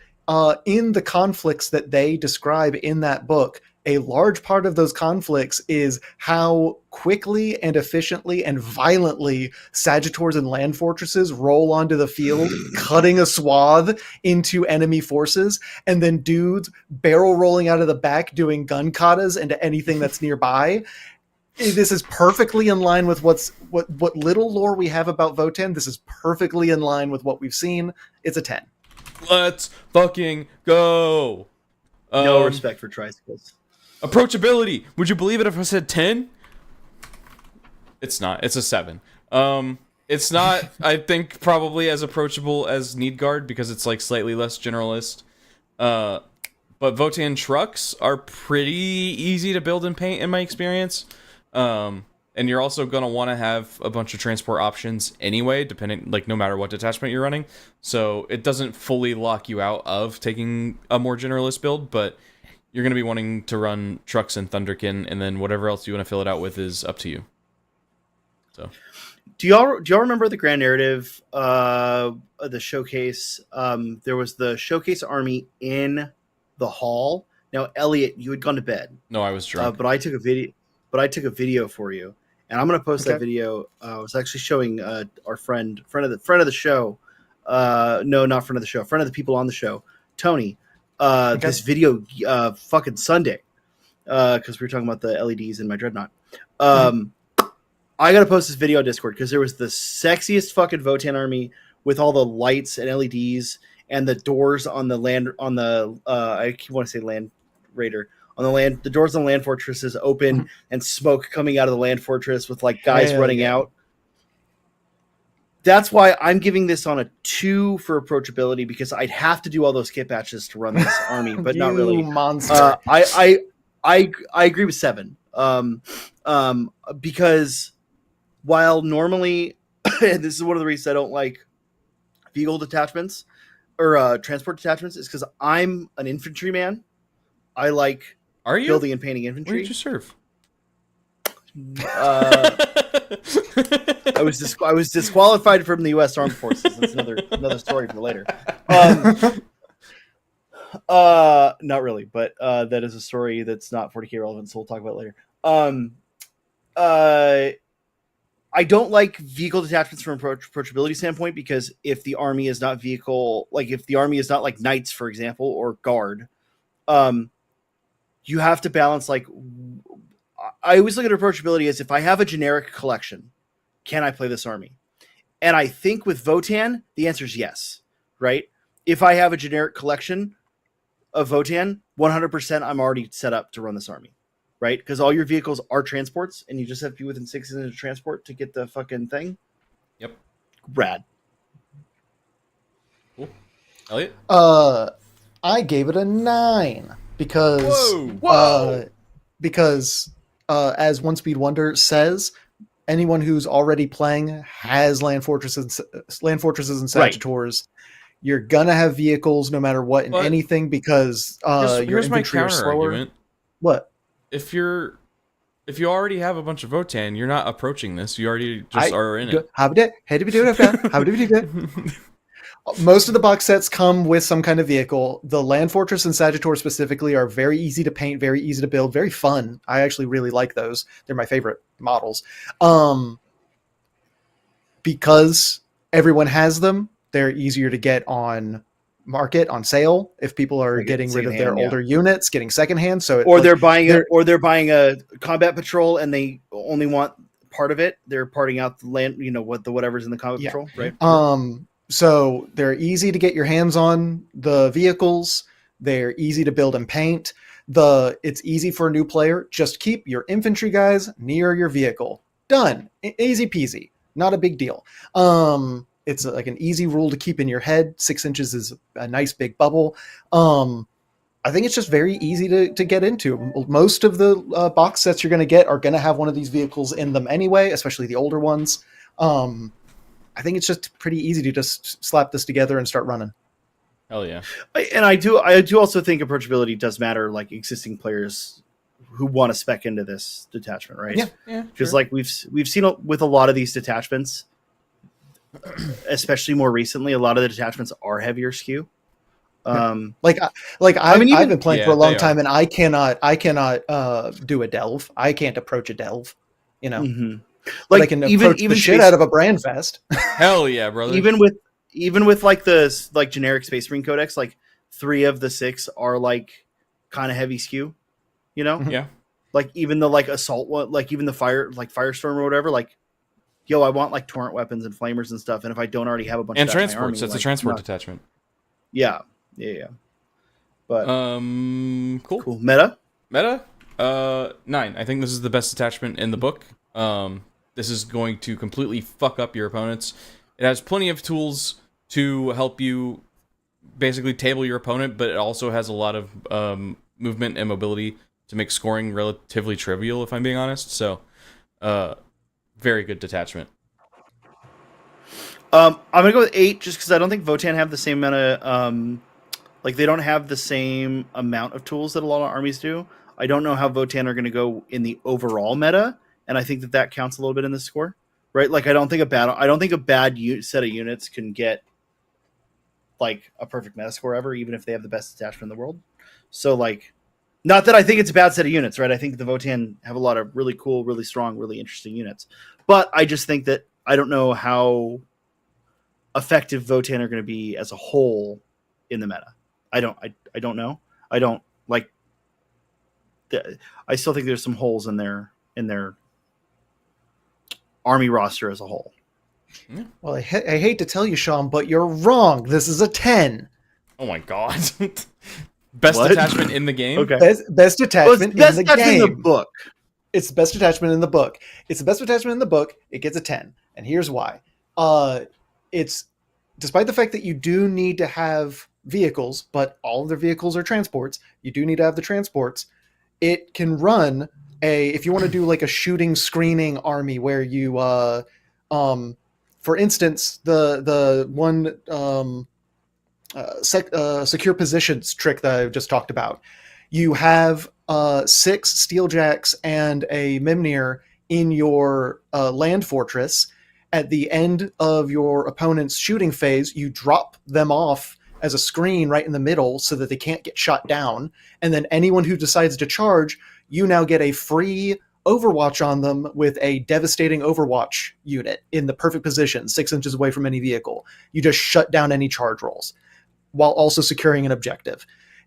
in the conflicts that they describe in that book, a large part of those conflicts is how quickly and efficiently and violently Sagittars and land fortresses roll onto the field, cutting a swath into enemy forces, and then dudes barrel rolling out of the back doing gun katas into anything that's nearby. This is perfectly in line with what little lore we have about Votann. This is perfectly in line with what we've seen. It's a 10. Let's fucking go. No respect for tricycles. Approachability. Would you believe it if I said 10? It's not. It's a 7. It's not, I think, probably as approachable as Needgaard because it's like slightly less generalist. But Votann trucks are pretty easy to build and paint in my experience. And you're also going to want to have a bunch of transport options anyway, depending, like, no matter what detachment you're running. So it doesn't fully lock you out of taking a more generalist build, but you're going to be wanting to run trucks and Thunderkin, and then whatever else you want to fill it out with is up to you. So, do y'all remember the grand narrative, of the showcase? There was the showcase army in the hall. Now, Elliot, you had gone to bed. no, I was drunk. But I took a video. But I took a video for you, and I'm going to post that video. I was actually showing our friend of the show. No, not friend of the show. Friend of the people on the show, Tony. This video fucking Sunday, because we were talking about the LEDs in my dreadnought. I got to post this video on Discord because there was the sexiest fucking Votann army with all the lights and LEDs and the doors on the land on the I want to say land raider. On the land, the doors on the land fortress is open and smoke coming out of the land fortress with like guys running out. That's why I'm giving this on a 2 for approachability, because I'd have to do all those kit batches to run this army, but not really. Monster. I agree with 7. Because while normally, and this is one of the reasons I don't like vehicle detachments or transport detachments, is because I'm an infantryman. I like building and painting infantry. Where did you serve? I was disqualified from the U.S. Armed Forces. That's another story for later. Not really, but that is a story that's not 40K relevant, so we'll talk about it later. I don't like vehicle detachments from approachability standpoint, because if the army is not vehicle, like if the army is not like knights, for example, or guard, you have to balance, like, I always look at approachability as, if I have a generic collection, can I play this army? And I think with Votann, the answer is yes, right? If I have a generic collection of Votann, 100% I'm already set up to run this army, right? Because all your vehicles are transports, and you just have to be within 6 inches of transport to get the fucking thing. Yep. Rad. Cool. Elliot? I gave it a 9 because as One Speed Wonder says, anyone who's already playing has land fortresses and Sagittars. Right. You're gonna have vehicles no matter what in anything, because your infantry are slower. Argument. What? If you already have a bunch of Votann, you're not approaching this. You already just are in it. Most of the box sets come with some kind of vehicle. The Land Fortress and Sagittars specifically are very easy to paint, very easy to build, very fun. I actually really like those. They're my favorite models. Because everyone has them, they're easier to get on market, on sale, if people are getting rid of their older units, getting secondhand. So they're buying a combat patrol and they only want part of it. They're parting out the land, whatever's in the combat patrol, right? So they're easy to get your hands on the vehicles. They're easy to build and paint. It's easy for a new player. Just keep your infantry guys near your vehicle. Done. Easy peasy. Not a big deal. It's like an easy rule to keep in your head. 6 inches is a nice big bubble. I think it's just very easy to get into. Most of the box sets you're going to get are going to have one of these vehicles in them anyway, especially the older ones. I think it's just pretty easy to just slap this together and start running. Hell yeah. I do also think approachability does matter, like existing players who want to spec into this detachment, right? Yeah. Because like we've seen with a lot of these detachments, especially more recently, a lot of the detachments are heavier skew. I've been playing for a long time, and I cannot do a delve. I can't approach a delve, Mm-hmm. Like, I can approach the shit out of a Brandfast. Hell yeah, brother. Even with like the like generic Space Marine codex, like 3 of the 6 are like kind of heavy skew, Yeah. Like even the like assault one, like even the Firestorm or whatever, like, yo, I want like torrent weapons and flamers and stuff, and if I don't already have a bunch and of transports, it's like, a transport detachment. Yeah. But cool. Meta 9. I think this is the best detachment in the book. This is going to completely fuck up your opponents. It has plenty of tools to help you basically table your opponent, but it also has a lot of movement and mobility to make scoring relatively trivial, if I'm being honest. So, very good detachment. I'm gonna go with 8 just because I don't think Votann have the same amount of like they don't have the same amount of tools that a lot of armies do. I don't know how Votann are going to go in the overall meta, and I think that counts a little bit in the score, right? Like I don't think a bad set of units can get like a perfect meta score ever, even if they have the best detachment in the world. So like, not that I think it's a bad set of units, right? I think the Votann have a lot of really cool, really strong, really interesting units, but I just think that I don't know how effective Votann are going to be as a whole in the meta. I don't know. I don't like. I still think there's some holes in their army roster as a whole. Well, I hate to tell you, Sean, but you're wrong. This is a 10. Oh my god. Best What? detachment in the game? Okay. Best detachment Best in the game. in the book. It's the best detachment in the book. It's the best detachment in the book. It gets a 10. And here's why. It's despite the fact that you do need to have vehicles, but all of their vehicles are transports. You do need to have the transports. It can run if you want to do like a shooting screening army where you for instance, the one secure positions trick that I just talked about. You have 6 Steeljacks and a Mimnir in your land fortress. At the end of your opponent's shooting phase, you drop them off as a screen right in the middle so that they can't get shot down. And then anyone who decides to charge, you now get a free Overwatch on them with a devastating Overwatch unit in the perfect position, 6 inches away from any vehicle. You just shut down any charge rolls while also securing an objective.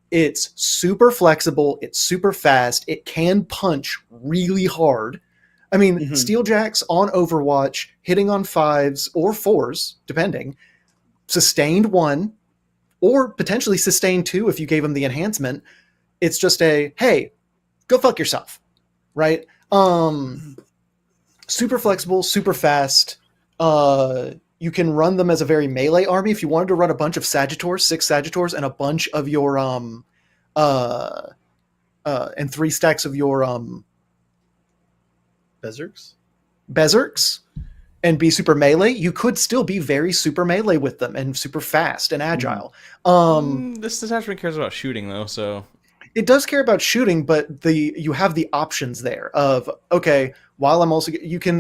It's super flexible. It's super fast. It can punch really hard. I mean, Steeljacks on Overwatch, hitting on 5s or 4s, depending, sustained 1, or potentially sustained 2 if you gave them the enhancement. It's just hey, go fuck yourself, right? Super flexible, super fast. You can run them as a very melee army. If you wanted to run a bunch of Sagittors, 6 Sagittors, and a bunch of your and 3 stacks of your Berserks, and be super melee, you could still be very super melee with them and super fast and agile. This detachment cares about shooting though, so it does care about shooting, but you have the options there of, okay, while I'm also, you can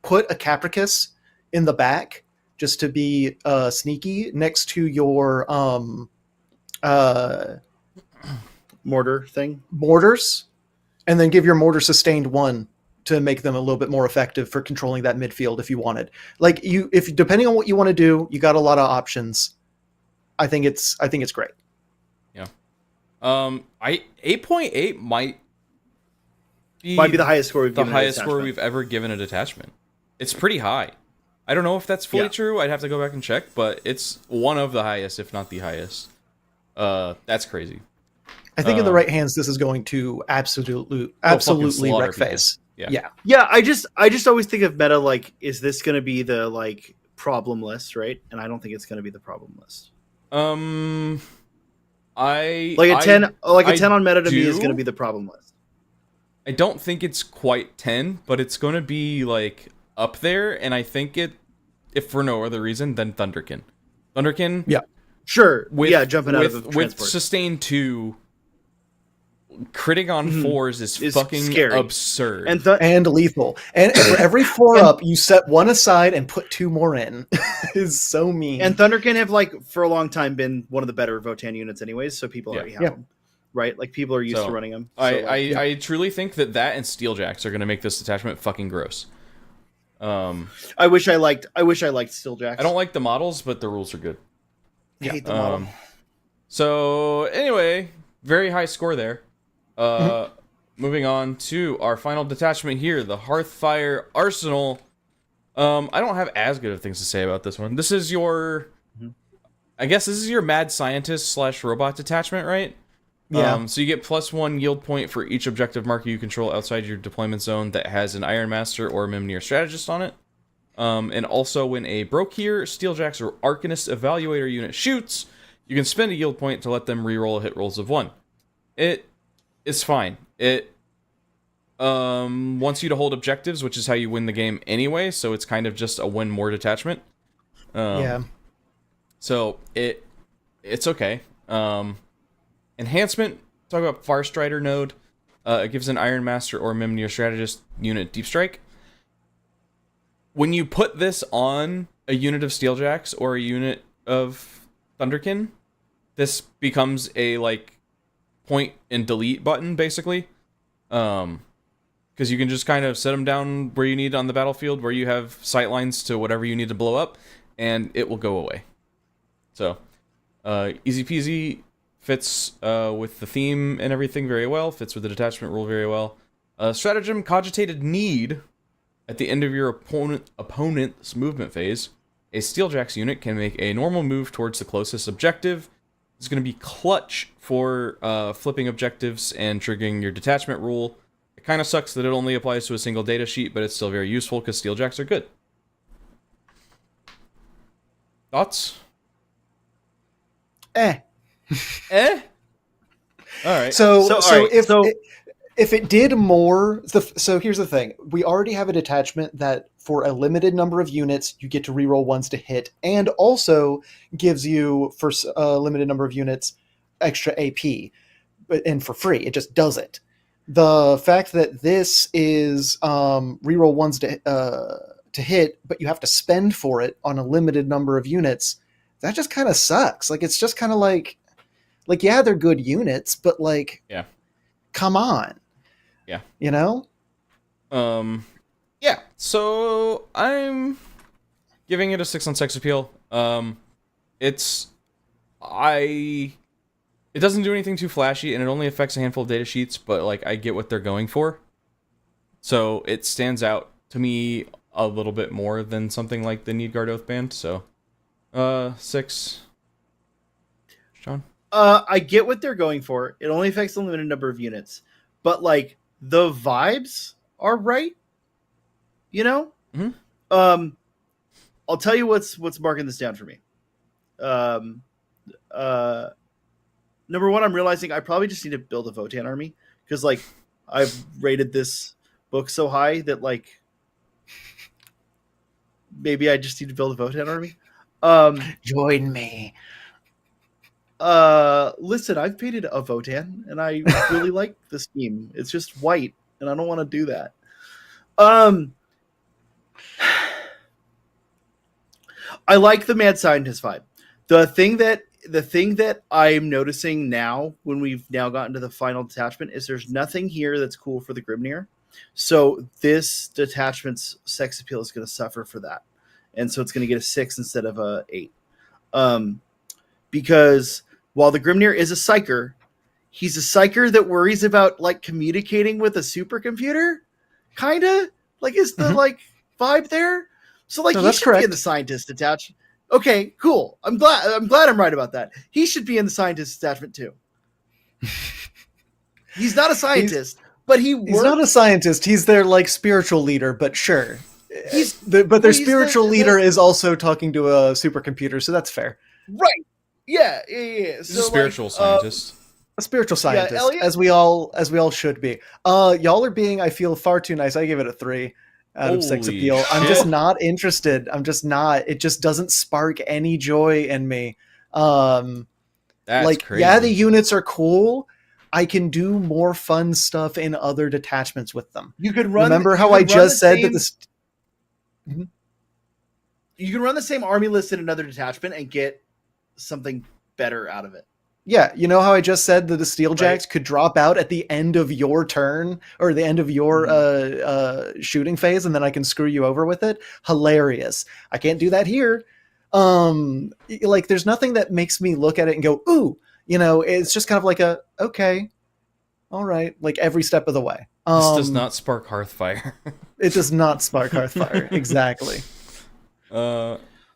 put a Capricus in the back just to be sneaky next to your mortars, and then give your mortar sustained 1 to make them a little bit more effective for controlling that midfield if you wanted. Like if depending on what you want to do, you got a lot of options. I think it's great. Yeah. 8.8 might be the highest score we've ever given a detachment. It's pretty high. I don't know if that's fully true. I'd have to go back and check, but it's one of the highest, if not the highest. That's crazy. I think in the right hands, this is going to absolutely wreck face. Yeah. I just always think of meta like, is this going to be the like problem list, right? And I don't think it's going to be the problem list. A 10 on meta to me is going to be the problem list. I don't think it's quite 10, but it's going to be like up there, and I think if for no other reason than Thunderkin. Yeah. Sure. Jumping out of the with sustain 2, critting on 4s is fucking scary. Absurd and lethal. And for every 4 up, you set 1 aside and put 2 more in. Is so mean. And Thunderkin have like for a long time been one of the better Votann units, anyways. So people already have them, right? Like people are used to running them. So I truly think that and Steeljacks are going to make this detachment fucking gross. I wish I liked Steeljacks. I don't like the models, but the rules are good. I hate the model. So anyway, very high score there. Moving on to our final detachment here, the Hearthfire Arsenal. I don't have as good of things to say about this one. This is your, I guess this is your mad scientist / robot detachment, right? Yeah. So you get +1 yield point for each objective marker you control outside your deployment zone that has an Iron Master or Mimnir strategist on it. And also when a Brokir, Steeljacks, or Arcanist Evaluator unit shoots, You can spend a yield point to let them reroll hit rolls of 1. It is fine. It wants you to hold objectives, which is how you win the game anyway, so it's kind of just a win more detachment. Yeah. So it's okay. Enhancement, talk about Far Strider node. It gives an Iron Master or Mimnir Strategist unit Deep Strike. When you put this on a unit of Steeljacks or a unit of Thunderkin, this becomes a like point and delete button basically, because you can just kind of set them down where you need on the battlefield, where you have sight lines to whatever you need to blow up, and it will go away. So easy peasy, fits with the theme and everything very well, fits with the detachment rule very well. Stratagem Cogitated Need. At the end of your opponent's movement phase, a Steeljack's unit can make a normal move towards the closest objective. It's going to be clutch for flipping objectives and triggering your detachment rule. It kind of sucks that it only applies to a single data sheet, but it's still very useful because Steeljacks are good. Thoughts? Eh. Eh? All right. So alright, if it did more, so here's the thing: we already have a detachment that for a limited number of units you get to reroll ones to hit, and also gives you for a limited number of units extra AP, and for free. It just does it. The fact that this is reroll ones to hit, but you have to spend for it on a limited number of units, that just kind of sucks. Like it's just kind of like yeah, they're good units, but like yeah, come on. Yeah. You know? Yeah. So I'm giving it a 6 on sex appeal. It doesn't do anything too flashy, and it only affects a handful of data sheets, but like I get what they're going for. So it stands out to me a little bit more than something like the Needgaard Oath Band. So 6. John? I get what they're going for. It only affects a limited number of units, but like the vibes are right. You know. Mm-hmm. I'll tell you what's marking this down for me. Number one, I'm realizing I probably just need to build a Votann army because like I've rated this book so high that like maybe I just need to build a Votann army. Join me. Listen, I've painted a Votann and I really like the scheme. It's just white and I don't want to do that. I like the mad scientist vibe. The thing that I'm noticing now when we've now gotten to the final detachment is there's nothing here that's cool for the Grimnir. So this detachment's sex appeal is going to suffer for that. And so it's going to get a 6 instead of a 8. Because while the Grimnir is a psyker, he's a psyker that worries about like communicating with a supercomputer, kind of like is the like vibe there. So like he should be in the scientist detachment. Okay, cool. I'm glad I'm right about that. He should be in the scientist detachment too. He's not a scientist, but he's not a scientist. He's their like spiritual leader, but sure. But their spiritual leader is also talking to a supercomputer, so that's fair. Right. Yeah. He's a spiritual scientist. A spiritual scientist, as we all should be. Y'all are being, I feel, far too nice. I give it a 3 out of 6 appeal. Shit. I'm just not interested. I'm just not. It just doesn't spark any joy in me. That's like, crazy. yeah, the units are cool. I can do more fun stuff in other detachments with them. You could run. Remember how I just said that this. You can run the same army list in another detachment and get something better out of it. Yeah, you know how I just said that the Steeljacks could drop out at the end of your turn or the end of your shooting phase, and then I can screw you over with it? Hilarious. I can't do that here. Like, there's nothing that makes me look at it and go, ooh, you know, it's just kind of like a, okay, all right, like every step of the way. This does not spark Hearthfire. It does not spark Hearthfire, exactly.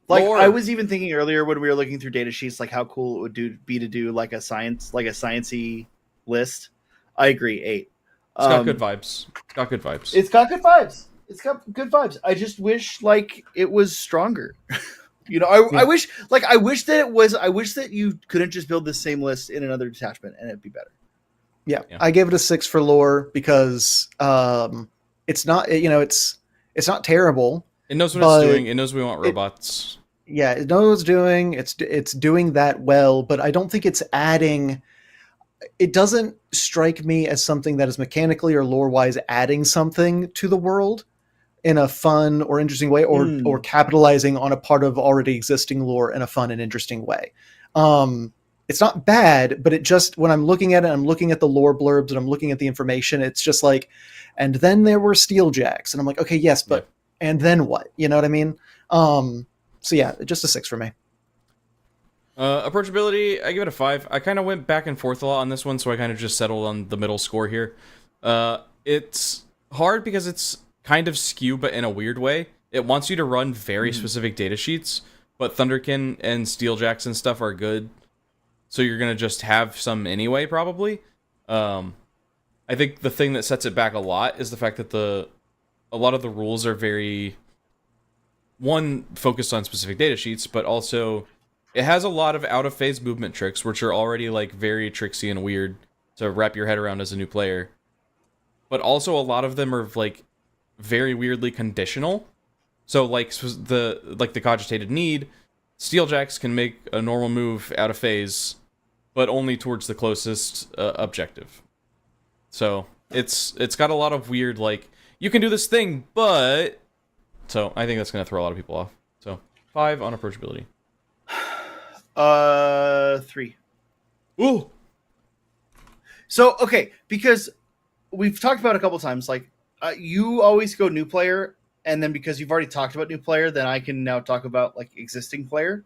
Like I was even thinking earlier when we were looking through data sheets, like how cool it would be to do like a sciencey list. I agree, 8. It's got good vibes. It's got good vibes. It's got good vibes. I just wish like it was stronger. You know, I wish that it was. I wish that you couldn't just build this same list in another detachment and it'd be better. Yeah, Yeah. I gave it a 6 for lore because it's not it's not terrible. It knows what But it's doing. It knows we want robots. Yeah, it knows what it's doing. It's doing that well, but I don't think it's adding. It doesn't strike me as something that is mechanically or lore wise adding something to the world in a fun or interesting way, or capitalizing on a part of already existing lore in a fun and interesting way. It's not bad, but it just, when I'm looking at it, I'm looking at the lore blurbs and I'm looking at the information. It's just like, and then there were Steeljacks, and I'm like, okay, yes, but and then what? You know what I mean? So yeah, just a 6 for me. Approachability, I give it a 5. I kind of went back and forth a lot on this one, so I kind of just settled on the middle score here. It's hard because it's kind of skew, but in a weird way. It wants you to run very specific data sheets, but Thunderkin and Steeljacks and stuff are good, so you're going to just have some anyway, probably. I think the thing that sets it back a lot is the fact that a lot of the rules are very, one, focused on specific data sheets, but also it has a lot of out-of-phase movement tricks, which are already like very tricksy and weird to wrap your head around as a new player. But also a lot of them are like very weirdly conditional. So like the cogitated need, Steeljacks can make a normal move out of phase, but only towards the closest objective. So it's got a lot of weird, like, you can do this thing, but... So I think that's going to throw a lot of people off. So 5 on approachability. 3. Ooh! So, okay, because we've talked about it a couple times, like, you always go new player, and then because you've already talked about new player, then I can now talk about, like, existing player,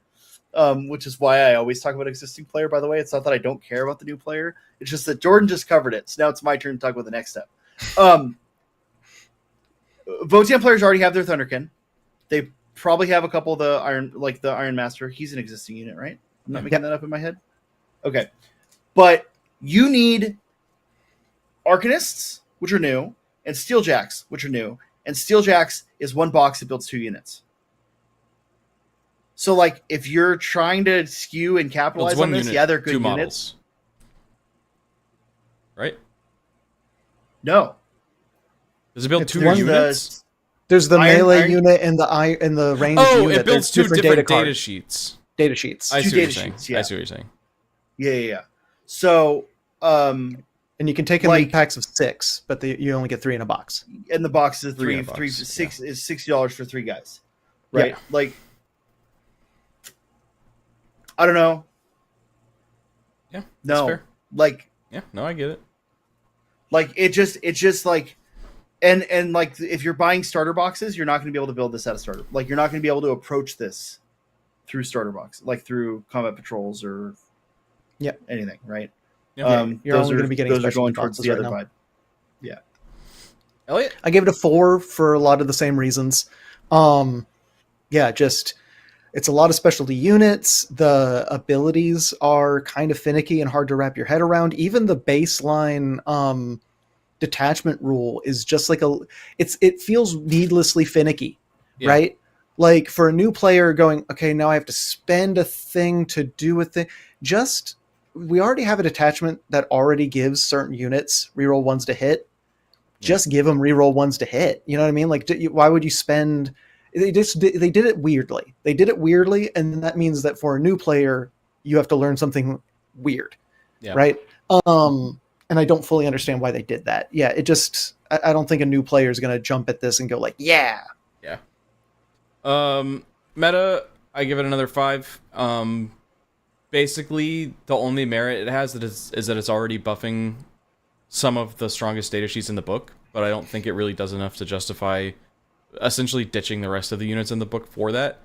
which is why I always talk about existing player, by the way. It's not that I don't care about the new player. It's just that Jordan just covered it, so now it's my turn to talk about the next step. Votann players already have their Thunderkin. They probably have a couple of the Iron Master. He's an existing unit, right? I'm not making that up in my head. Okay. But you need Arcanists, which are new, and Steeljacks, which are new. And Steeljacks is one box that builds 2 units. So, like, if you're trying to skew and capitalize on this, unit, yeah, they're good 2 units. models. Right? No. Does it build It's 2 one units? There's the Iron- melee Iron- unit and the ranged Oh, unit. it builds There's 2 different data cards. sheets. Data sheets. I Two see what you're data saying. sheets, yeah. I see what you're saying. Yeah. So, And you can take them in like- packs of 6, but you only get 3 in a box. and the box is Three in a box, is $60 for 3 guys. Right? Yeah. Like, I don't know. Yeah, that's No. fair. Like, Yeah, no, I get it. Like it's just like, and like if you're buying starter boxes, you're not going to be able to build this out of starter. Like you're not going to be able to approach this through starter box, like through combat patrols or anything, right? Yeah. You're only going to be getting those are specialty going towards boxes the right other now. vibe. Yeah. Elliot? I gave it a 4 for a lot of the same reasons. Just it's a lot of specialty units. The abilities are kind of finicky and hard to wrap your head around. Even the baseline detachment rule is just like it feels needlessly finicky, right? Like for a new player going, okay, now I have to spend a thing to do a thing. We already have a detachment that already gives certain units reroll 1s to hit. Just give them reroll 1s to hit. You know what I mean? Like, why would you spend? They did it weirdly. They did it weirdly, and that means that for a new player, you have to learn something weird, right? And I don't fully understand why they did that. Yeah, I don't think a new player is going to jump at this and go like, yeah. Meta, I give it another 5. Basically, the only merit it has is that it's already buffing some of the strongest data sheets in the book, but I don't think it really does enough to justify essentially ditching the rest of the units in the book for that.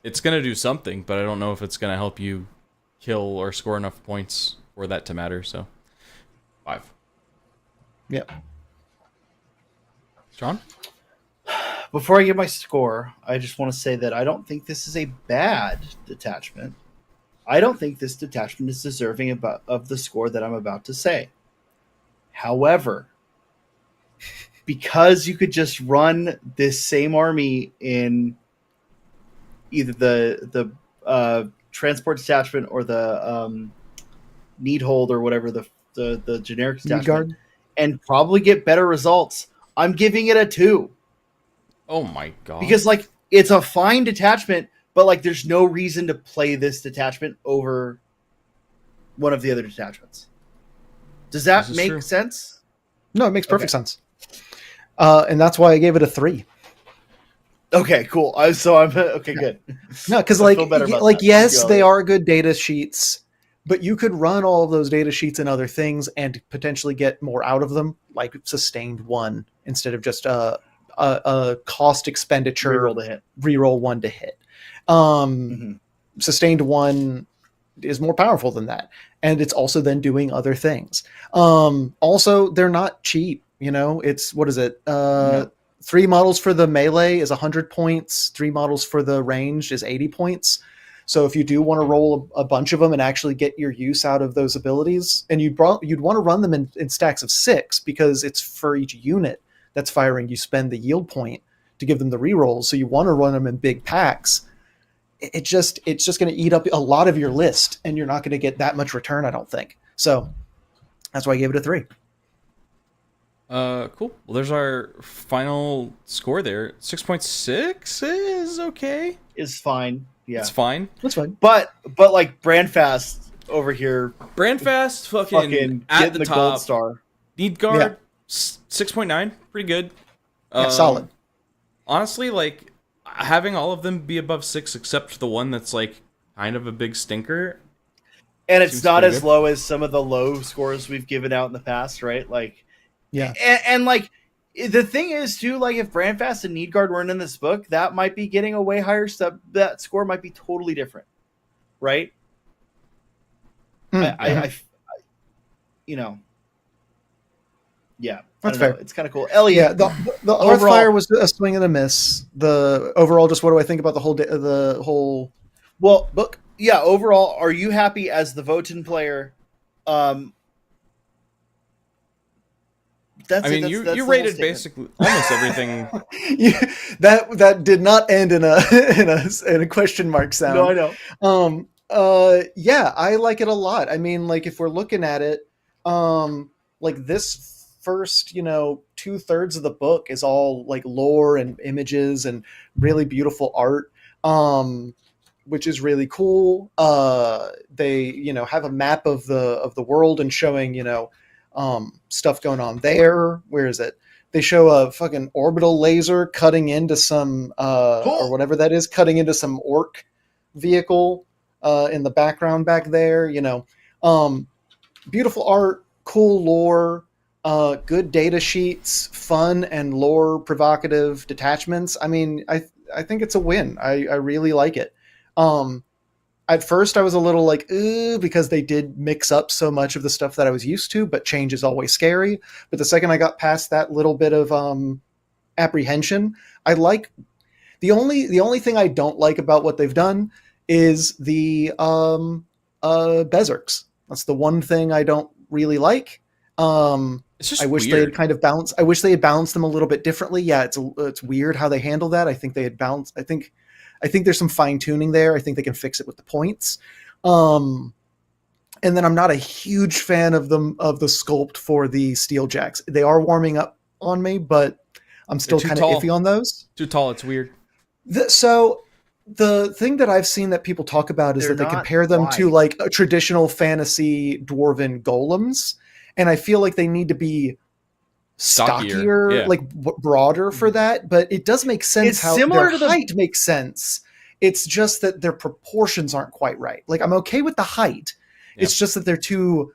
It's going to do something, but I don't know if it's going to help you kill or score enough points for that to matter, so 5. Yeah. John? Before I give my score, I just want to say that I don't think this is a bad detachment. I don't think this detachment is deserving of the score that I'm about to say. However, because you could just run this same army in either the transport detachment or the need hold or whatever the generic detachment, Needgaard. and probably get better results. I'm giving it a 2 Oh my god. because like it's a fine detachment, but like there's no reason to play this detachment over one of the other detachments. Does that This is make true. sense? No, it makes perfect Okay. sense. And that's why I gave it a 3. Okay, cool. I'm okay. Good. No, because I like feel better about like that. yes, Thank you, they Elliot. are good data sheets, but you could run all of those data sheets and other things and potentially get more out of them, like sustained 1 instead of just a cost expenditure Reroll the hit. reroll 1 to hit. Um, Mm-hmm. Sustained 1 is more powerful than that, and it's also then doing other things. Also, they're not cheap. It's what is it? No. 3 models for the melee is 100 points. 3 models for the ranged is 80 points. So if you do want to roll a bunch of them and actually get your use out of those abilities, and you'd want to run them in stacks of 6 because it's for each unit that's firing. You spend the yield point to give them the rerolls. So you want to run them in big packs. It's just going to eat up a lot of your list, and you're not going to get that much return, I don't think. So that's why I gave it a 3. Cool. Well, there's our final score there. 6.6 is okay. Is fine. Yeah. It's fine. That's fine. But like Brandfast over here Brandfast fucking at getting the the top. gold star. Needguard, Yeah. 6.9. Pretty good. Yeah, solid. Honestly, like, having all of them be above 6 except the one that's, like, kind of a big stinker. And it's Seems not pretty as good. low as some of the low scores we've given out in the past, right? Like, Yeah. and like the thing is too, like if Brandfast and Needguard weren't in this book, that might be getting a way higher stuff. That score might be totally different, right? I you know, yeah, That's I don't know. fair. It's kind of cool. Elliot, Yeah, the overall- Hearthfire was a swing and a miss. The overall, just what do I think about the whole well, book? yeah, overall, are you happy as the Votann player? That's I mean, it. you That's the whole rated statement. basically almost everything. Yeah, that did not end in a in a question mark sound. No, I know. Yeah, I like it a lot. I mean, like if we're looking at it, like this first 2/3 of the book is all like lore and images and really beautiful art, which is really cool. They have a map of the world and showing stuff going on there. Where is it? They show a fucking orbital laser cutting into some or whatever that is, cutting into some orc vehicle in the background back there. Beautiful art, cool lore, good data sheets, fun and lore provocative detachments. I mean, I think it's a win. I really like it. At first I was a little like, because they did mix up so much of the stuff that I was used to, but change is always scary. But the second I got past that little bit of apprehension, I like the only thing I don't like about what they've done is the Berserks. That's the one thing I don't really like. It's just I wish weird. they had kind of balanced. I wish they had balanced them a little bit differently. Yeah, it's weird how they handle that. I think they had balanced. I think there's some fine tuning there. I think they can fix it with the points. And then I'm not a huge fan of the sculpt for the steel jacks. They are warming up on me, but I'm still too kind of tall. iffy on those. Too tall. It's weird. So the thing that I've seen that people talk about is They're that they not compare them to wide. like a traditional fantasy dwarven golems, and I feel like they need to be stockier, Yeah. like broader for that. But it does make sense It's how similar their to the- height makes sense. It's just that their proportions aren't quite right. Like I'm okay with the height. Yeah. It's just that they're too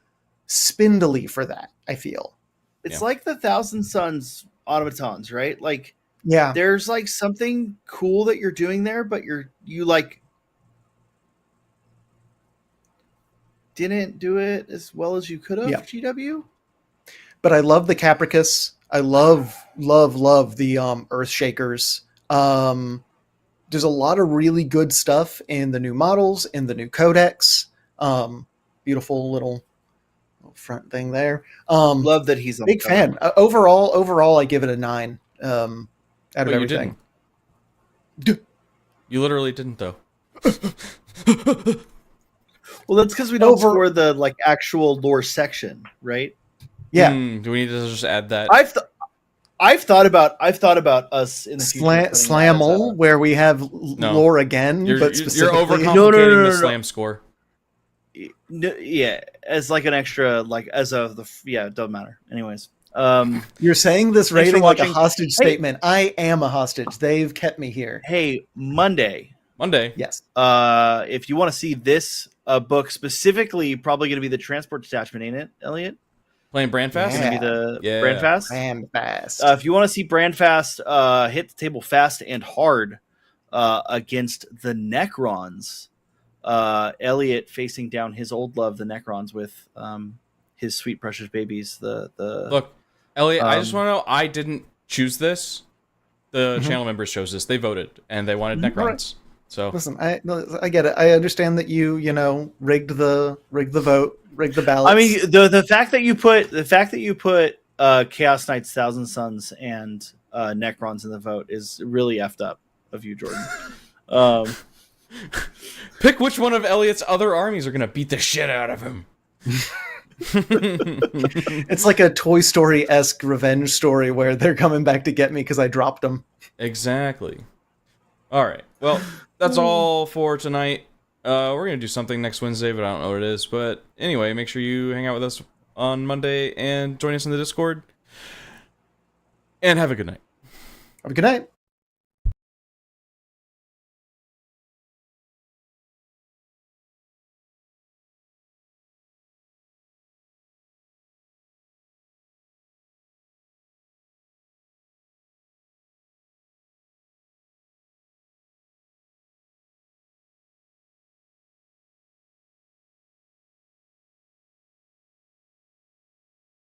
spindly for that, I feel. It's Yeah. like the Thousand Suns automatons, right? Like Yeah. there's like something cool that you're doing there, but you like didn't do it as well as you could have. Yeah. GW. But I love the Capricus. I love the Earth Shakers. There's a lot of really good stuff in the new models, in the new codex. Beautiful little front thing there. Love that he's on Big the cover. fan. Overall, I give it a 9 out of But you everything. You literally didn't, though. Well, that's because we don't score the like actual lore section, right? Yeah. Do we need to just add that? I've thought about us in the future putting that as Slamel, where we have lore again, You're but specifically overcomplicating the slam score. No, yeah, as like an extra, like as of the it doesn't matter. Anyways, you're saying this thanks for rating like a watching. hostage statement. I am a hostage. They've kept me here. Hey, Monday. Yes. If you want to see this book specifically, probably going to be the transport detachment, ain't it, Elliot? Playing Brandfast? Going to be the Brandfast. Brandfast. If you want to see Brandfast hit the table fast and hard against the Necrons, Elliot facing down his old love, the Necrons, with his sweet precious babies. Look, Elliot, I just want to know, I didn't choose this. The channel members chose this. They voted, and they wanted Necrons. Right. So listen, I get it. I understand that you rigged the vote, rigged the ballots. I mean, the fact that you put Chaos Knights, Thousand Suns, and Necrons in the vote is really effed up of you, Jordan. Pick which one of Elliot's other armies are going to beat the shit out of him. It's like a Toy Story-esque revenge story where they're coming back to get me because I dropped them. Exactly. All right. Well, that's all for tonight. We're going to do something next Wednesday, but I don't know what it is. But anyway, make sure you hang out with us on Monday and join us in the Discord. And have a good night. Have a good night.